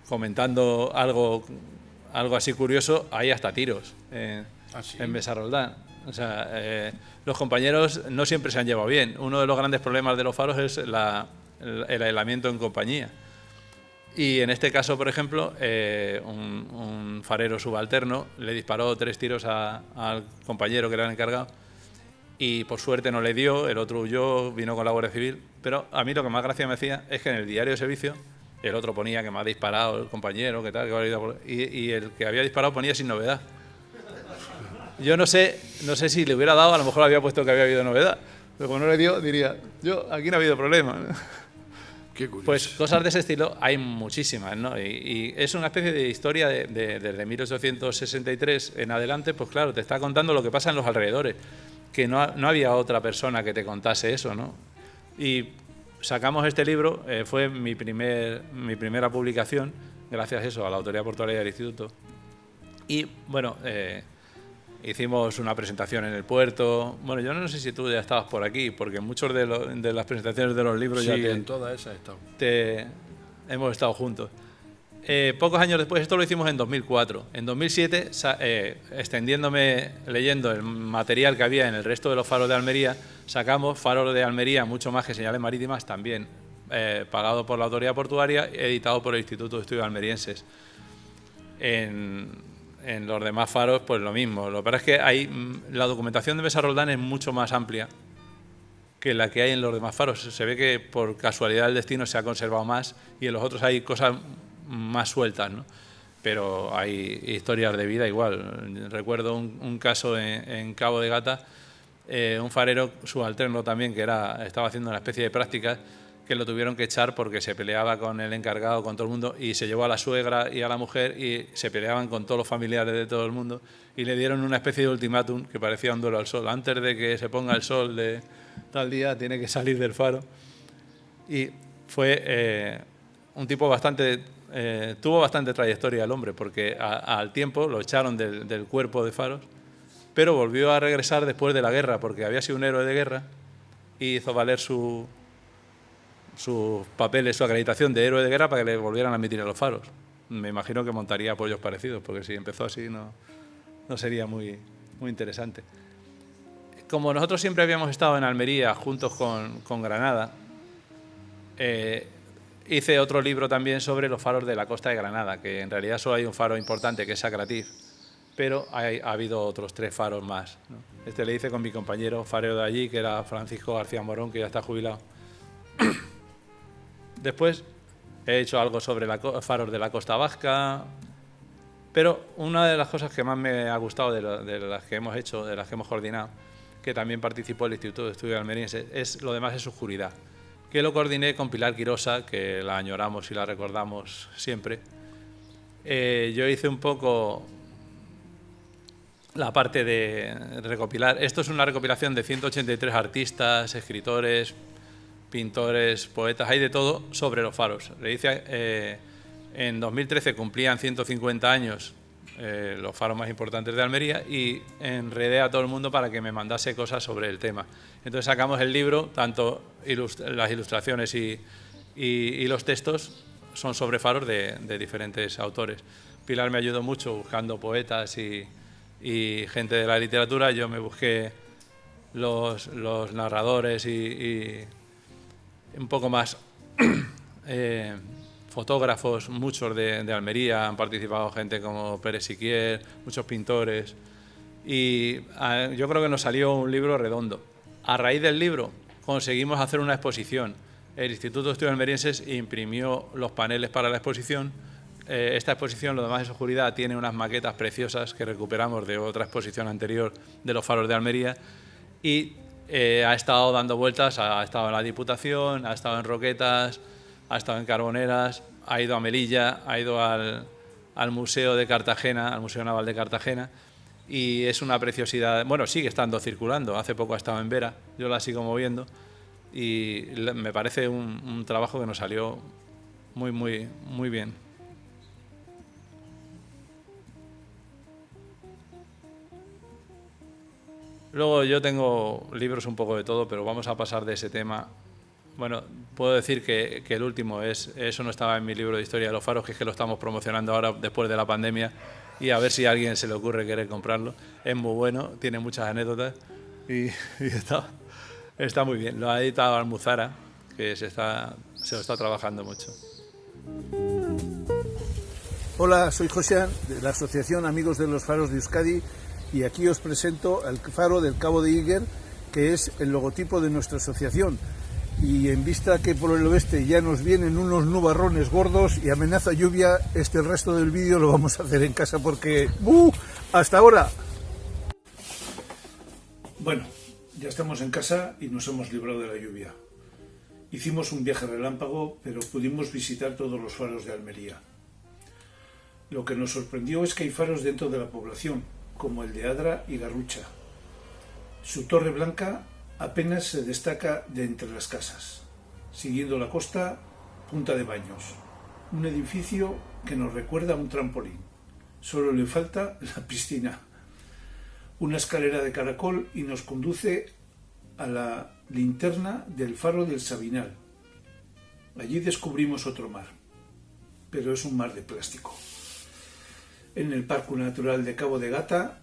comentando algo así curioso, hay hasta tiros en Mesa Roldán. O sea, los compañeros no siempre se han llevado bien. Uno de los grandes problemas de los faros es el aislamiento en compañía. Y en este caso, por ejemplo, un farero subalterno le disparó 3 tiros al compañero que era el encargado y por suerte no le dio, el otro huyó, vino con la Guardia Civil. Pero a mí lo que más gracia me hacía es que en el diario de servicio el otro ponía que me ha disparado el compañero, que tal, y el que había disparado ponía sin novedad. Yo no sé si le hubiera dado, a lo mejor había puesto que había habido novedad, pero como no le dio, diría, aquí no ha habido problema, ¿no? Qué curioso. Pues cosas de ese estilo hay muchísimas, ¿no? Y es una especie de historia desde 1863 en adelante, pues claro, te está contando lo que pasa en los alrededores, que no había otra persona que te contase eso, ¿no? Y sacamos este libro, fue mi primera publicación, gracias a eso, a la Autoridad Portuaria del Instituto. Y bueno, hicimos una presentación en el puerto. Bueno, yo no sé si tú ya estabas por aquí, porque muchos de las presentaciones de los libros sí, ya en todas esas he estado. Hemos estado juntos. Pocos años después, esto lo hicimos en 2004. En 2007, extendiéndome leyendo el material que había en el resto de los faros de Almería, sacamos Faros de Almería, mucho más que señales marítimas, también pagado por la Autoridad Portuaria, editado por el Instituto de Estudios Almerienses. En los demás faros, pues lo mismo. Lo que pasa es que la documentación de Mesa Roldán es mucho más amplia que la que hay en los demás faros. Se ve que por casualidad del destino se ha conservado más y en los otros hay cosas más sueltas, ¿no? Pero hay historias de vida igual. Recuerdo un caso en Cabo de Gata, un farero subalterno también que estaba haciendo una especie de prácticas, que lo tuvieron que echar porque se peleaba con el encargado, con todo el mundo, y se llevó a la suegra y a la mujer y se peleaban con todos los familiares de todo el mundo y le dieron una especie de ultimátum que parecía un duelo al sol. Antes de que se ponga el sol de tal día tiene que salir del faro. Y fue un tipo tuvo bastante trayectoria el hombre, porque al tiempo lo echaron del cuerpo de faros, pero volvió a regresar después de la guerra porque había sido un héroe de guerra y hizo valer sus papeles, su acreditación de héroe de guerra para que le volvieran a admitir a los faros. Me imagino que montaría apoyos parecidos, porque si empezó así no sería muy interesante. Como nosotros siempre habíamos estado en Almería juntos con Granada, hice otro libro también sobre los faros de la costa de Granada, que en realidad solo hay un faro importante, que es Sacratif, pero ha habido otros 3 faros más, ¿no? Este le hice con mi compañero farero de allí, que era Francisco García Morón, que ya está jubilado. Después he hecho algo sobre faros de la costa vasca, pero una de las cosas que más me ha gustado de las que hemos hecho, de las que hemos coordinado, que también participó el Instituto de Estudios Almerienses, es Lo demás es oscuridad, que lo coordiné con Pilar Quirosa, que la añoramos y la recordamos siempre. Yo hice un poco la parte de recopilar. Esto es una recopilación de 183 artistas, escritores, pintores, poetas, hay de todo sobre los faros. Le hice, en 2013 cumplían 150 años los faros más importantes de Almería y enredé a todo el mundo para que me mandase cosas sobre el tema. Entonces sacamos el libro, tanto las ilustraciones y los textos son sobre faros de diferentes autores. Pilar me ayudó mucho buscando poetas y gente de la literatura. Yo me busqué los narradores y un poco más fotógrafos, muchos de Almería, han participado gente como Pérez Siquier, muchos pintores, y yo creo que nos salió un libro redondo. A raíz del libro conseguimos hacer una exposición. El Instituto de Estudios Almerienses imprimió los paneles para la exposición. Esta exposición, Lo demás es oscuridad, tiene unas maquetas preciosas que recuperamos de otra exposición anterior de los faros de Almería, y ha estado dando vueltas, ha estado en la Diputación, ha estado en Roquetas, ha estado en Carboneras, ha ido a Melilla, ha ido al Museo de Cartagena, al Museo Naval de Cartagena, y es una preciosidad. Bueno, sigue estando circulando, hace poco ha estado en Vera, yo la sigo moviendo, y me parece un trabajo que nos salió muy, muy, muy bien. Luego yo tengo libros un poco de todo, pero vamos a pasar de ese tema. Bueno, puedo decir que el último eso no estaba en mi libro de Historia de los Faros, que es que lo estamos promocionando ahora después de la pandemia, y a ver si a alguien se le ocurre querer comprarlo. Es muy bueno, tiene muchas anécdotas y está muy bien. Lo ha editado Almuzara, que se lo está trabajando mucho. Hola, soy José de la Asociación Amigos de los Faros de Euskadi, y aquí os presento el faro del Cabo de Íger, que es el logotipo de nuestra asociación. Y en vista que por el oeste ya nos vienen unos nubarrones gordos y amenaza lluvia, el resto del vídeo lo vamos a hacer en casa porque... ¡Hasta ahora! Bueno, ya estamos en casa y nos hemos librado de la lluvia. Hicimos un viaje relámpago, pero pudimos visitar todos los faros de Almería. Lo que nos sorprendió es que hay faros dentro de la población, como el de Adra y Garrucha. Su torre blanca apenas se destaca de entre las casas. Siguiendo la costa, Punta de Baños, un edificio que nos recuerda a un trampolín. Solo le falta la piscina. Una escalera de caracol y nos conduce a la linterna del faro del Sabinal. Allí descubrimos otro mar, pero es un mar de plástico. En el Parque Natural de Cabo de Gata,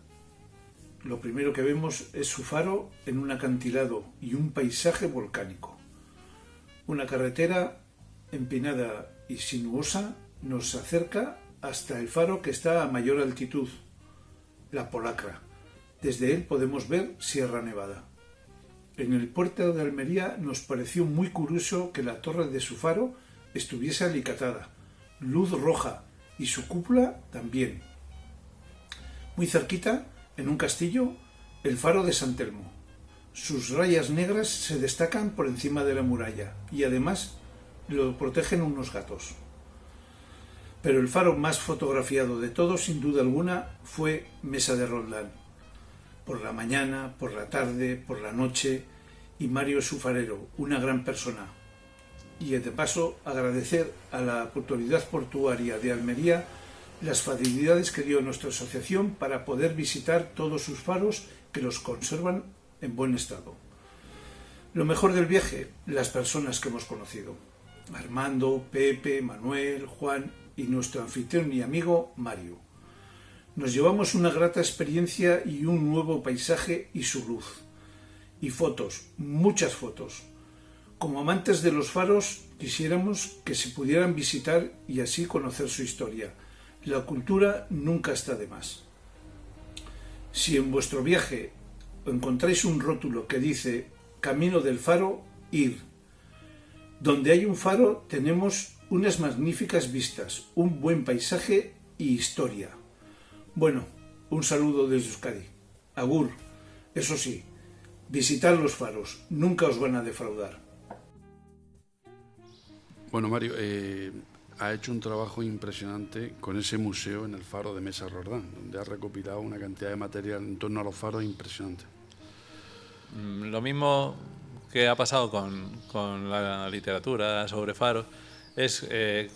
lo primero que vemos es su faro en un acantilado y un paisaje volcánico. Una carretera empinada y sinuosa nos acerca hasta el faro que está a mayor altitud, la Polacra. Desde él podemos ver Sierra Nevada. En el puerto de Almería nos pareció muy curioso que la torre de su faro estuviese alicatada, luz roja, y su cúpula también. Muy cerquita, en un castillo, el faro de San Telmo. Sus rayas negras se destacan por encima de la muralla y además lo protegen unos gatos. Pero el faro más fotografiado de todos, sin duda alguna, fue Mesa de Roldán. Por la mañana, por la tarde, por la noche, y Mario es su farero, una gran persona. Y de paso agradecer a la autoridad portuaria de Almería las facilidades que dio nuestra asociación para poder visitar todos sus faros, que los conservan en buen estado. Lo mejor del viaje, las personas que hemos conocido: Armando, Pepe, Manuel, Juan y nuestro anfitrión y amigo Mario. Nos llevamos una grata experiencia y un nuevo paisaje y su luz. Y fotos, muchas fotos. Como amantes de los faros, quisiéramos que se pudieran visitar y así conocer su historia. La cultura nunca está de más. Si en vuestro viaje encontráis un rótulo que dice Camino del Faro, ir. Donde hay un faro tenemos unas magníficas vistas, un buen paisaje y historia. Bueno, un saludo desde Euskadi. Agur. Eso sí, visitad los faros, nunca os van a defraudar. Bueno, Mario, ha hecho un trabajo impresionante con ese museo en el faro de Mesa Roldán, donde ha recopilado una cantidad de material en torno a los faros impresionante. Lo mismo que ha pasado con la literatura sobre faros es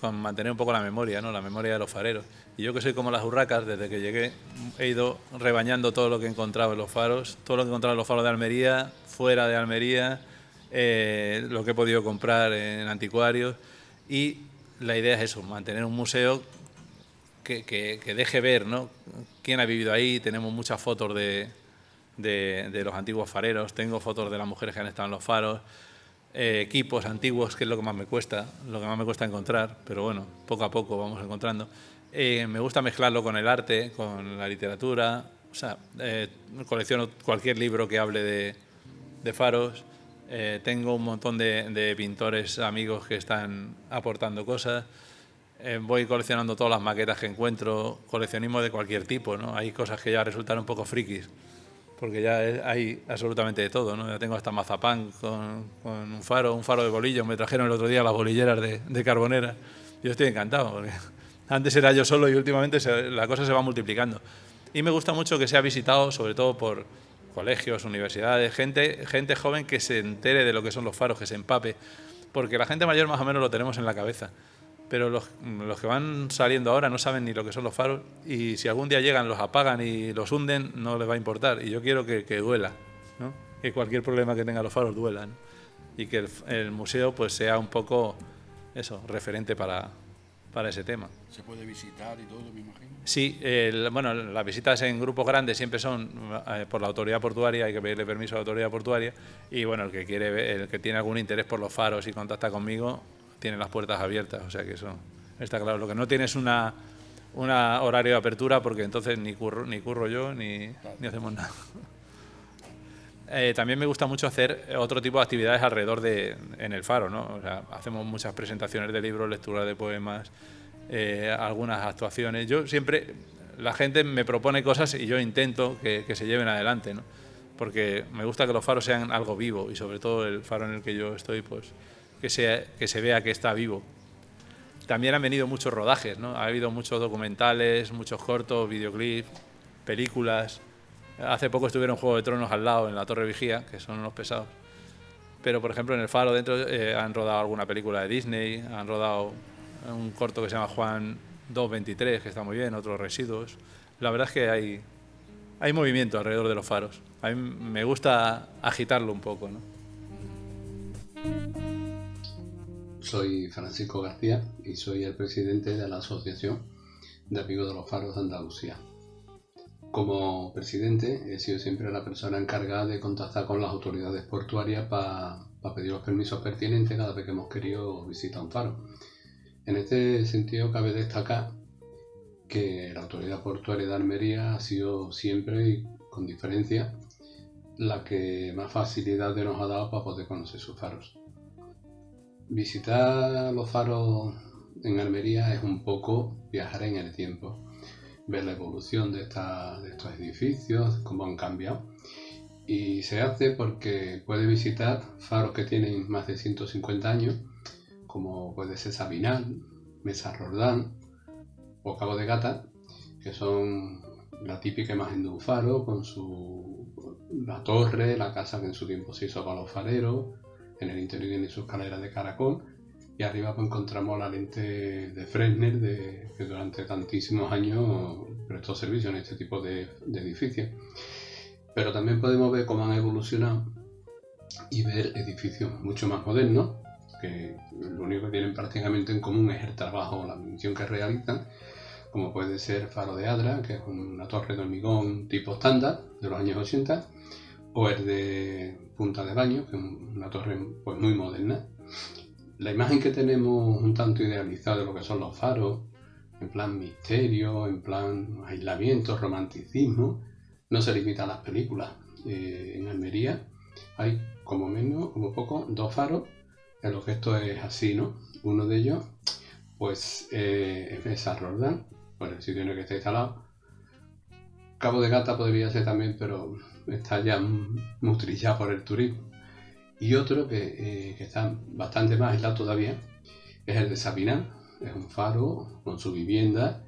con mantener un poco la memoria, ¿no? La memoria de los fareros. Y yo, que soy como las urracas, desde que llegué he ido rebañando todo lo que he encontrado en los faros, todo lo que he encontrado en los faros de Almería, fuera de Almería, lo que he podido comprar en anticuarios, y la idea es eso, mantener un museo que deje ver, ¿no?, quién ha vivido ahí. Tenemos muchas fotos de los antiguos fareros, tengo fotos de las mujeres que han estado en los faros, equipos antiguos, que es lo que más me cuesta encontrar, pero bueno, poco a poco vamos encontrando. Me gusta mezclarlo con el arte, con la literatura, o sea, colecciono cualquier libro que hable de faros. Tengo un montón de pintores amigos que están aportando cosas. Voy coleccionando todas las maquetas que encuentro, coleccionismo de cualquier tipo, ¿no? Hay cosas que ya resultan un poco frikis, porque ya hay absolutamente de todo, ¿no? Ya tengo hasta mazapán con un faro de bolillos. Me trajeron el otro día las bolilleras de Carbonera. Yo estoy encantado, porque antes era yo solo y últimamente la cosa se va multiplicando. Y me gusta mucho que sea visitado, sobre todo por colegios, universidades, gente joven que se entere de lo que son los faros, que se empape, porque la gente mayor más o menos lo tenemos en la cabeza. Pero los que van saliendo ahora no saben ni lo que son los faros, y si algún día llegan, los apagan y los hunden, no les va a importar. Y yo quiero que duela, ¿no? Que cualquier problema que tengan los faros duela, ¿no? Y que el museo pues sea un poco eso, referente para ese tema. ¿Se puede visitar y todo, me imagino? Sí, bueno, las visitas en grupos grandes siempre son por la autoridad portuaria, hay que pedirle permiso a la autoridad portuaria, y bueno, el que tiene algún interés por los faros y contacta conmigo, tiene las puertas abiertas, o sea que eso está claro. Lo que no tiene es un horario de apertura, porque entonces ni curro yo ni hacemos nada. También me gusta mucho hacer otro tipo de actividades alrededor en el faro, ¿no? O sea, hacemos muchas presentaciones de libros, lecturas de poemas, algunas actuaciones. Yo siempre, la gente me propone cosas y yo intento que se lleven adelante, ¿no? Porque me gusta que los faros sean algo vivo, y sobre todo el faro en el que yo estoy, pues que se vea que está vivo. También han venido muchos rodajes, ¿no? Ha habido muchos documentales, muchos cortos, videoclips, películas. Hace poco estuvieron Juego de Tronos al lado, en la Torre Vigía, que son unos pesados. Pero, por ejemplo, en el faro dentro han rodado alguna película de Disney, han rodado un corto que se llama Juan 2.23, que está muy bien, otros Residuos. La verdad es que hay movimiento alrededor de los faros. A mí me gusta agitarlo un poco, ¿no? Soy Francisco García y soy el presidente de la Asociación de Amigos de los Faros de Andalucía. Como presidente he sido siempre la persona encargada de contactar con las autoridades portuarias para pedir los permisos pertinentes cada vez que hemos querido visitar un faro. En este sentido cabe destacar que la autoridad portuaria de Almería ha sido siempre y con diferencia la que más facilidades nos ha dado para poder conocer sus faros. Visitar los faros en Almería es un poco viajar en el tiempo, ver la evolución de estos edificios, cómo han cambiado. Y se hace porque puede visitar faros que tienen más de 150 años, como puede ser Sabinal, Mesa Roldán o Cabo de Gata, que son la típica imagen de un faro con la torre, la casa que en su tiempo se hizo para los fareros. En el interior tiene su escalera de caracol, y arriba pues encontramos la lente de Fresnel, que durante tantísimos años prestó servicio en este tipo de edificios. Pero también podemos ver cómo han evolucionado y ver edificios mucho más modernos, que lo único que tienen prácticamente en común es el trabajo o la misión que realizan, como puede ser Faro de Adra, que es una torre de hormigón tipo estándar de los años 80, o el de Punta de Baños, que es una torre pues muy moderna. La imagen que tenemos un tanto idealizada de lo que son los faros, en plan misterio, en plan aislamiento, romanticismo, no se limita a las películas. En Almería hay como poco 2 faros, en los que esto es así, ¿no? Uno de ellos pues es Mesa Roldán, por el sitio en el que está instalado. Cabo de Gata podría ser también, pero está ya muy trillado por el turismo. Y otro que está bastante más aislado todavía es el de Sabinal. Es un faro con su vivienda,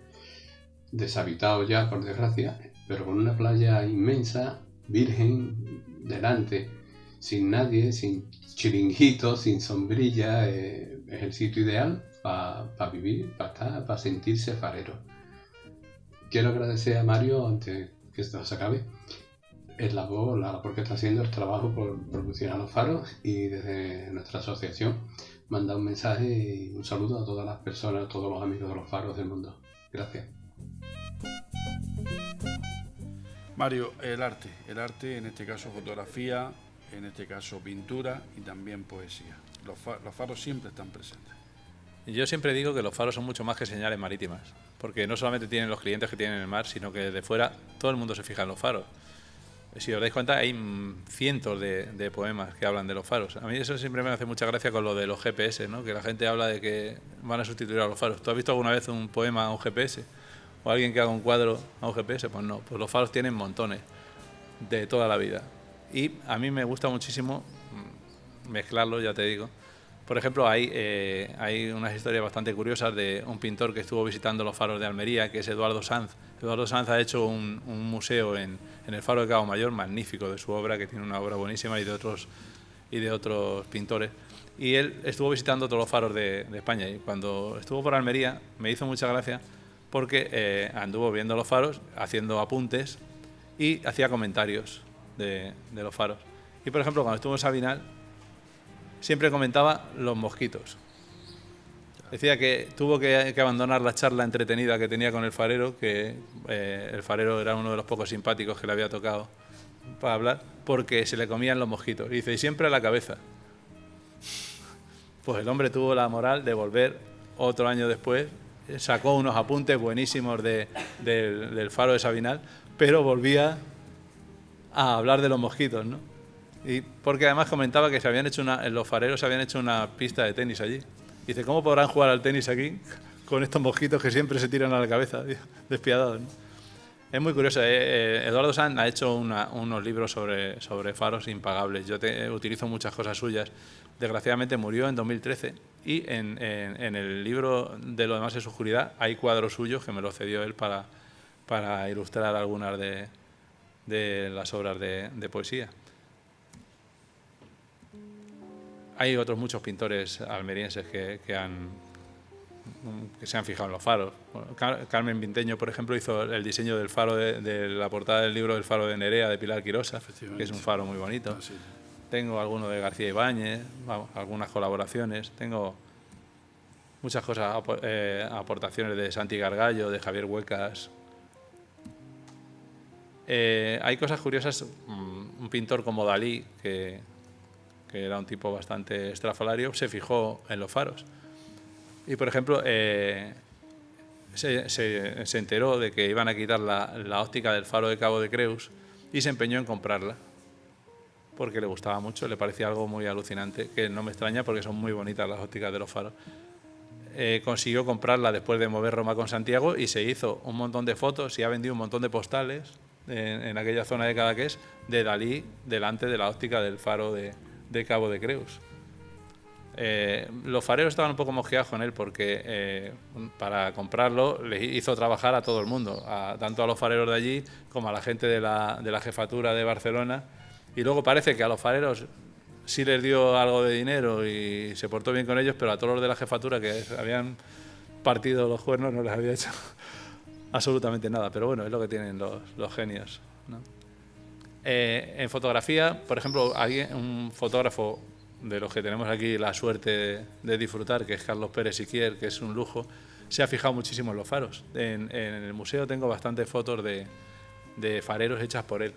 deshabitado ya por desgracia, pero con una playa inmensa, virgen, delante, sin nadie, sin chiringuitos, sin sombrilla. Es el sitio ideal para vivir, para estar, para sentirse farero. Quiero agradecer a Mario, antes que esto se acabe, la labor que está haciendo, el trabajo por promocionar los faros, y desde nuestra asociación manda un mensaje y un saludo a todas las personas, a todos los amigos de los faros del mundo. Gracias. Mario, el arte, en este caso fotografía, en este caso pintura y también poesía. Los faros siempre están presentes. Yo siempre digo que los faros son mucho más que señales marítimas, porque no solamente tienen los clientes que tienen en el mar, sino que desde fuera todo el mundo se fija en los faros. Si os dais cuenta, hay cientos de poemas que hablan de los faros. A mí eso siempre me hace mucha gracia con lo de los GPS, ¿no? Que la gente habla de que van a sustituir a los faros. ¿Tú has visto alguna vez un poema a un GPS? ¿O alguien que haga un cuadro a un GPS? Pues no, pues los faros tienen montones. de toda la vida. Y a mí me gusta muchísimo mezclarlo, ya te digo. Por ejemplo, hay unas historias bastante curiosas de un pintor que estuvo visitando los faros de Almería, que es Eduardo Sanz. Eduardo Sanz ha hecho un museo en el faro de Cabo Mayor, magnífico, de su obra, que tiene una obra buenísima, y de otros pintores. Y él estuvo visitando todos los faros de España, y cuando estuvo por Almería me hizo mucha gracia porque anduvo viendo los faros, haciendo apuntes y hacía comentarios de los faros. Y por ejemplo, cuando estuvo en Sabinal, siempre comentaba los mosquitos. Decía que tuvo que abandonar la charla entretenida que tenía con el farero, que el farero era uno de los pocos simpáticos que le había tocado para hablar, porque se le comían los mosquitos. Y dice, y siempre a la cabeza. Pues el hombre tuvo la moral de volver otro año después, sacó unos apuntes buenísimos del faro de Sabinal, pero volvía a hablar de los mosquitos, ¿no? Y porque además comentaba que los fareros se habían hecho una pista de tenis allí. Dice, ¿cómo podrán jugar al tenis aquí con estos mosquitos que siempre se tiran a la cabeza? Despiadados, ¿no? Es muy curioso. Eduardo Sanz ha hecho unos libros sobre faros impagables. Yo utilizo muchas cosas suyas. Desgraciadamente murió en 2013 y en el libro de Lo demás es oscuridad hay cuadros suyos que me los cedió él para ilustrar algunas de las obras de poesía. Hay otros muchos pintores almerienses que se han fijado en los faros. Carmen Vinteño, por ejemplo, hizo el diseño del faro de la portada del libro del faro de Nerea de Pilar Quirosa, que es un faro muy bonito. Sí. Tengo alguno de García Ibáñez, algunas colaboraciones. Tengo muchas cosas, aportaciones de Santi Gargallo, de Javier Huecas. Hay cosas curiosas. Un pintor como Dalí, que era un tipo bastante estrafalario, se fijó en los faros. Y, por ejemplo, se enteró de que iban a quitar la óptica del faro de Cabo de Creus y se empeñó en comprarla, porque le gustaba mucho, le parecía algo muy alucinante, que no me extraña porque son muy bonitas las ópticas de los faros. Consiguió comprarla después de mover Roma con Santiago y se hizo un montón de fotos y ha vendido un montón de postales en aquella zona de Cadaqués de Dalí delante de la óptica del faro de Cabo de Creus. Los fareros estaban un poco mosqueados con él porque para comprarlo les hizo trabajar a todo el mundo, tanto a los fareros de allí como a la gente de la jefatura de Barcelona, y luego parece que a los fareros sí les dio algo de dinero y se portó bien con ellos, pero a todos los de la jefatura que habían partido los cuernos no les había hecho absolutamente nada. Pero bueno, es lo que tienen los genios, ¿no? En fotografía, por ejemplo, hay un fotógrafo de los que tenemos aquí la suerte de disfrutar, que es Carlos Pérez Siquier, que es un lujo, se ha fijado muchísimo en los faros. En el museo tengo bastantes fotos de fareros hechas por él.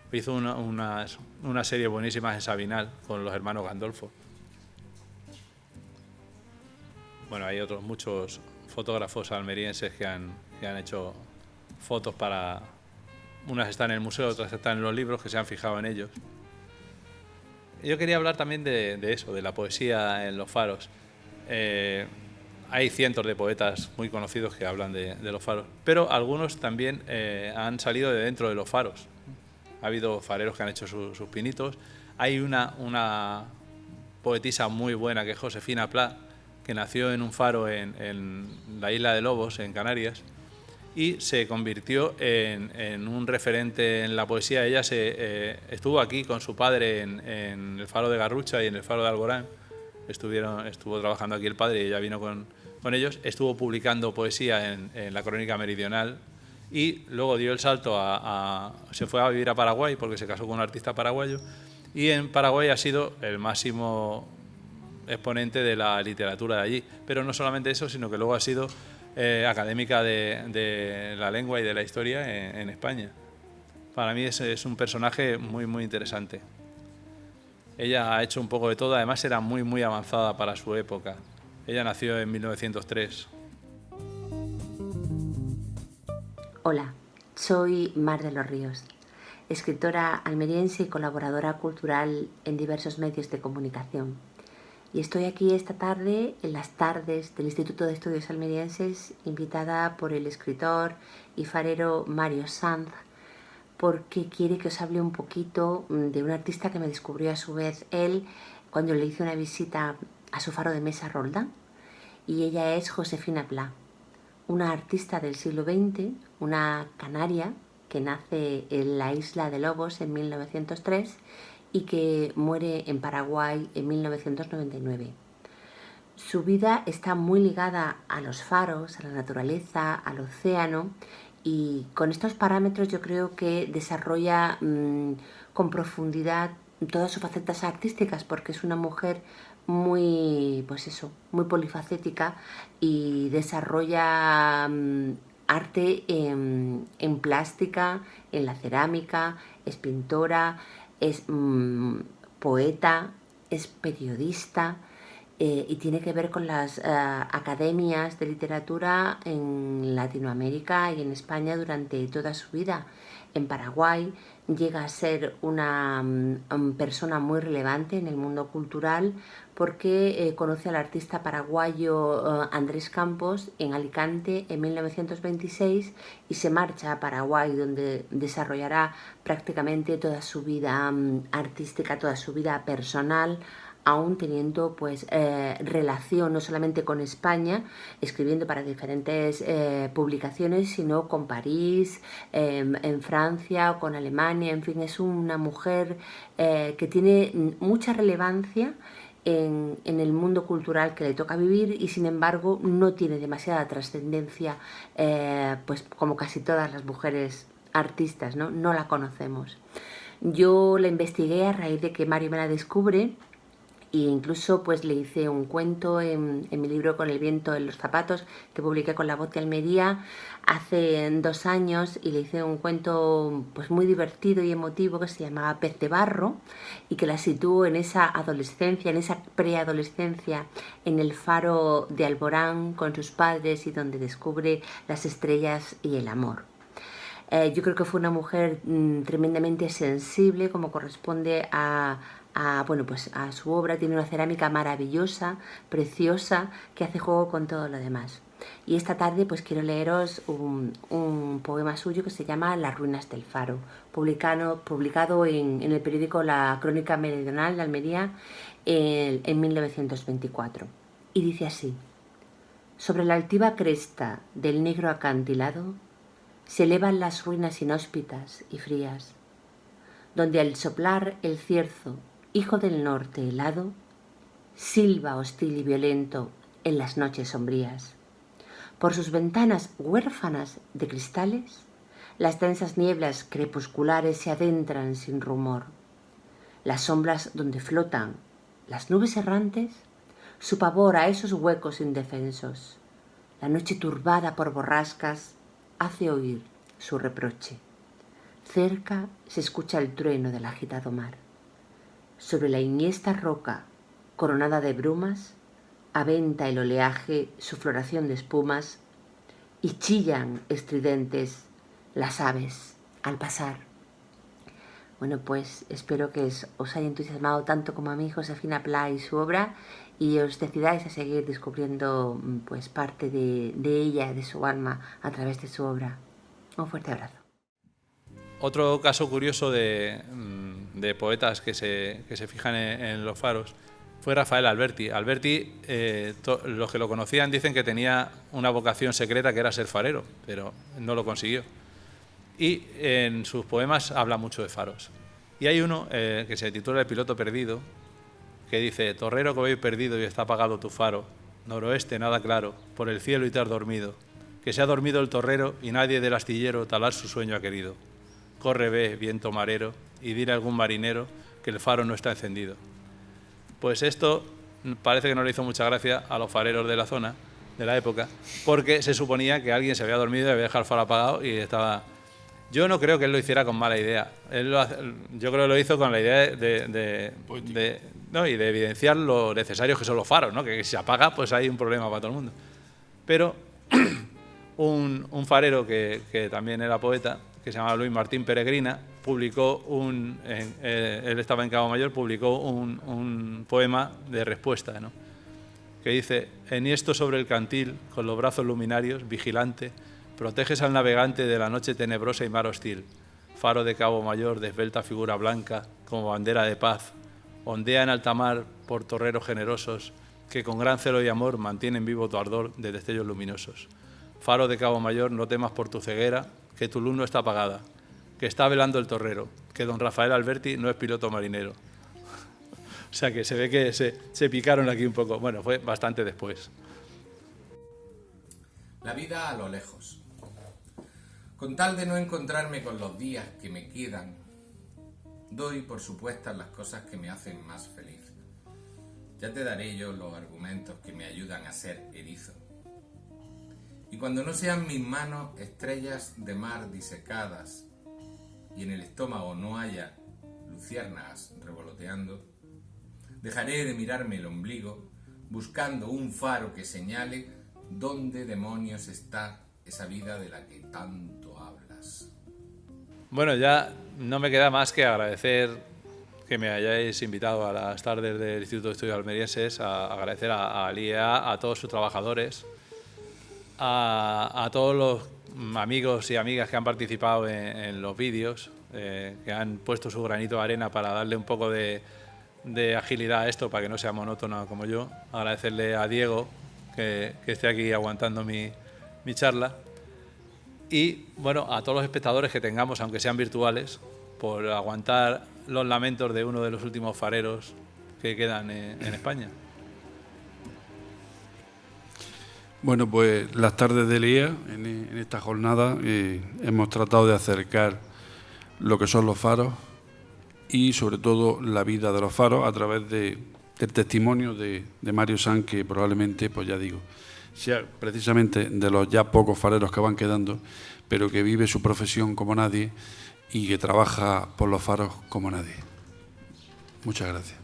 Hizo una serie buenísima en Sabinal con los hermanos Gandolfo. Bueno, hay otros muchos fotógrafos almerienses que han hecho fotos para... Unas están en el museo, otras están en los libros, que se han fijado en ellos. Yo quería hablar también de eso, de la poesía en los faros. Hay cientos de poetas muy conocidos que hablan de los faros, pero algunos también han salido de dentro de los faros. Ha habido fareros que han hecho sus pinitos. Hay una poetisa muy buena que es Josefina Pla, que nació en un faro en la isla de Lobos, en Canarias, y se convirtió en un referente en la poesía. Ella estuvo aquí con su padre en el faro de Garrucha y en el faro de Alborán. Estuvo trabajando aquí el padre y ella vino con ellos. Estuvo publicando poesía en la Crónica Meridional y luego dio el salto se fue a vivir a Paraguay porque se casó con un artista paraguayo, y en Paraguay ha sido el máximo exponente de la literatura de allí. Pero no solamente eso, sino que luego ha sido académica de la lengua y de la historia en España. Para mí es un personaje muy, muy interesante. Ella ha hecho un poco de todo, además era muy, muy avanzada para su época. Ella nació en 1903. Hola, soy Mar de los Ríos, escritora almeriense y colaboradora cultural en diversos medios de comunicación. Y estoy aquí esta tarde, en las tardes del Instituto de Estudios Almerienses, invitada por el escritor y farero Mario Sanz porque quiere que os hable un poquito de un artista que me descubrió a su vez él cuando le hice una visita a su faro de Mesa Roldán, y ella es Josefina Pla, una artista del siglo XX, una canaria que nace en la isla de Lobos en 1903 y que muere en Paraguay en 1999. Su vida está muy ligada a los faros, a la naturaleza, al océano, y con estos parámetros yo creo que desarrolla con profundidad todas sus facetas artísticas, porque es una mujer muy, pues eso, muy polifacética y desarrolla arte en plástica, en la cerámica, es pintora, es poeta, es periodista, y tiene que ver con las academias de literatura en Latinoamérica y en España durante toda su vida. En Paraguay llega a ser una persona muy relevante en el mundo cultural porque conoce al artista paraguayo Andrés Campos en Alicante en 1926 y se marcha a Paraguay, donde desarrollará prácticamente toda su vida artística, toda su vida personal, aún teniendo pues relación no solamente con España, escribiendo para diferentes publicaciones, sino con París, en Francia, con Alemania. En fin, es una mujer que tiene mucha relevancia en el mundo cultural que le toca vivir, y sin embargo no tiene demasiada trascendencia, pues como casi todas las mujeres artistas, ¿no? No la conocemos. Yo la investigué a raíz de que Mario me la descubre, e incluso pues le hice un cuento en mi libro Con el viento en los zapatos, que publiqué con La Voz de Almería hace 2 años, y le hice un cuento pues muy divertido y emotivo que se llamaba Pez de barro, y que la sitúo en esa adolescencia, en esa preadolescencia, en el faro de Alborán con sus padres, y donde descubre las estrellas y el amor. Yo creo que fue una mujer tremendamente sensible, como corresponde bueno, pues a su obra. Tiene una cerámica maravillosa, preciosa, que hace juego con todo lo demás. Y esta tarde pues quiero leeros un poema suyo que se llama Las ruinas del faro, publicado en el periódico La Crónica Meridional de Almería en 1924. Y dice así: sobre la altiva cresta del negro acantilado se elevan las ruinas inhóspitas y frías, donde al soplar el cierzo, hijo del norte helado, silba hostil y violento en las noches sombrías. Por sus ventanas huérfanas de cristales, las densas nieblas crepusculares se adentran sin rumor. Las sombras donde flotan las nubes errantes, su pavor a esos huecos indefensos. La noche turbada por borrascas hace oír su reproche. Cerca se escucha el trueno del agitado mar. Sobre la iniesta roca, coronada de brumas, aventa el oleaje su floración de espumas, y chillan estridentes las aves al pasar. Bueno, pues espero que os haya entusiasmado tanto como a mí Josefina Pla y su obra, y os decidáis a seguir descubriendo pues parte de ella, de su alma, a través de su obra. Un fuerte abrazo. Otro caso curioso de poetas que se fijan en los faros fue Rafael Alberti. Alberti, los que lo conocían dicen que tenía una vocación secreta, que era ser farero, pero no lo consiguió. Y en sus poemas habla mucho de faros. Y hay uno que se titula El piloto perdido, que dice: torrero que voy perdido y está apagado tu faro, noroeste nada claro, por el cielo y te has dormido, que se ha dormido el torrero y nadie del astillero talar su sueño ha querido. Corre, ve, viento marero, y dile a algún marinero que el faro no está encendido. Pues esto parece que no le hizo mucha gracia a los fareros de la zona, de la época, porque se suponía que alguien se había dormido y había dejado el faro apagado y estaba... Yo no creo que él lo hiciera con mala idea. Yo creo que lo hizo con la idea de evidenciar lo necesarios que son los faros, ¿no? Que si se apaga, pues hay un problema para todo el mundo. Pero un farero que también era poeta, que se llamaba Luis Martín Peregrina, publicó él estaba en Cabo Mayor, publicó un poema de respuesta, ¿no? Que dice: enhiesto sobre el cantil, con los brazos luminarios, vigilante, proteges al navegante de la noche tenebrosa y mar hostil. faro de Cabo Mayor de esbelta figura blanca como bandera de paz, ondea en alta mar por torreros generosos que con gran celo y amor mantienen vivo tu ardor de destellos luminosos. Faro de Cabo Mayor, no temas por tu ceguera, que tu luz no está apagada, que está velando el torrero, que don Rafael Alberti no es piloto marinero. O sea que se ve que se picaron aquí un poco. Bueno, fue bastante después. La vida a lo lejos. Con tal de no encontrarme con los días que me quedan, doy por supuestas las cosas que me hacen más feliz. Ya te daré yo los argumentos que me ayudan a ser erizo. Y cuando no sean mis manos estrellas de mar disecadas y en el estómago no haya luciérnagas revoloteando, dejaré de mirarme el ombligo buscando un faro que señale dónde demonios está esa vida de la que tanto hablas. Bueno, ya no me queda más que agradecer que me hayáis invitado a las tardes del Instituto de Estudios Almerienses, agradecer a LIEA, a todos sus trabajadores, a todos los amigos y amigas que han participado en los vídeos, que han puesto su granito de arena para darle un poco de agilidad a esto, para que no sea monótono como yo. Agradecerle a Diego que esté aquí aguantando mi charla. Y bueno, a todos los espectadores que tengamos, aunque sean virtuales, por aguantar los lamentos de uno de los últimos fareros que quedan en España. Bueno, pues las tardes de LIEA, en esta jornada, hemos tratado de acercar lo que son los faros y sobre todo la vida de los faros a través del testimonio de Mario Sanz, que probablemente, pues ya digo, sea precisamente de los ya pocos fareros que van quedando, pero que vive su profesión como nadie y que trabaja por los faros como nadie. Muchas gracias.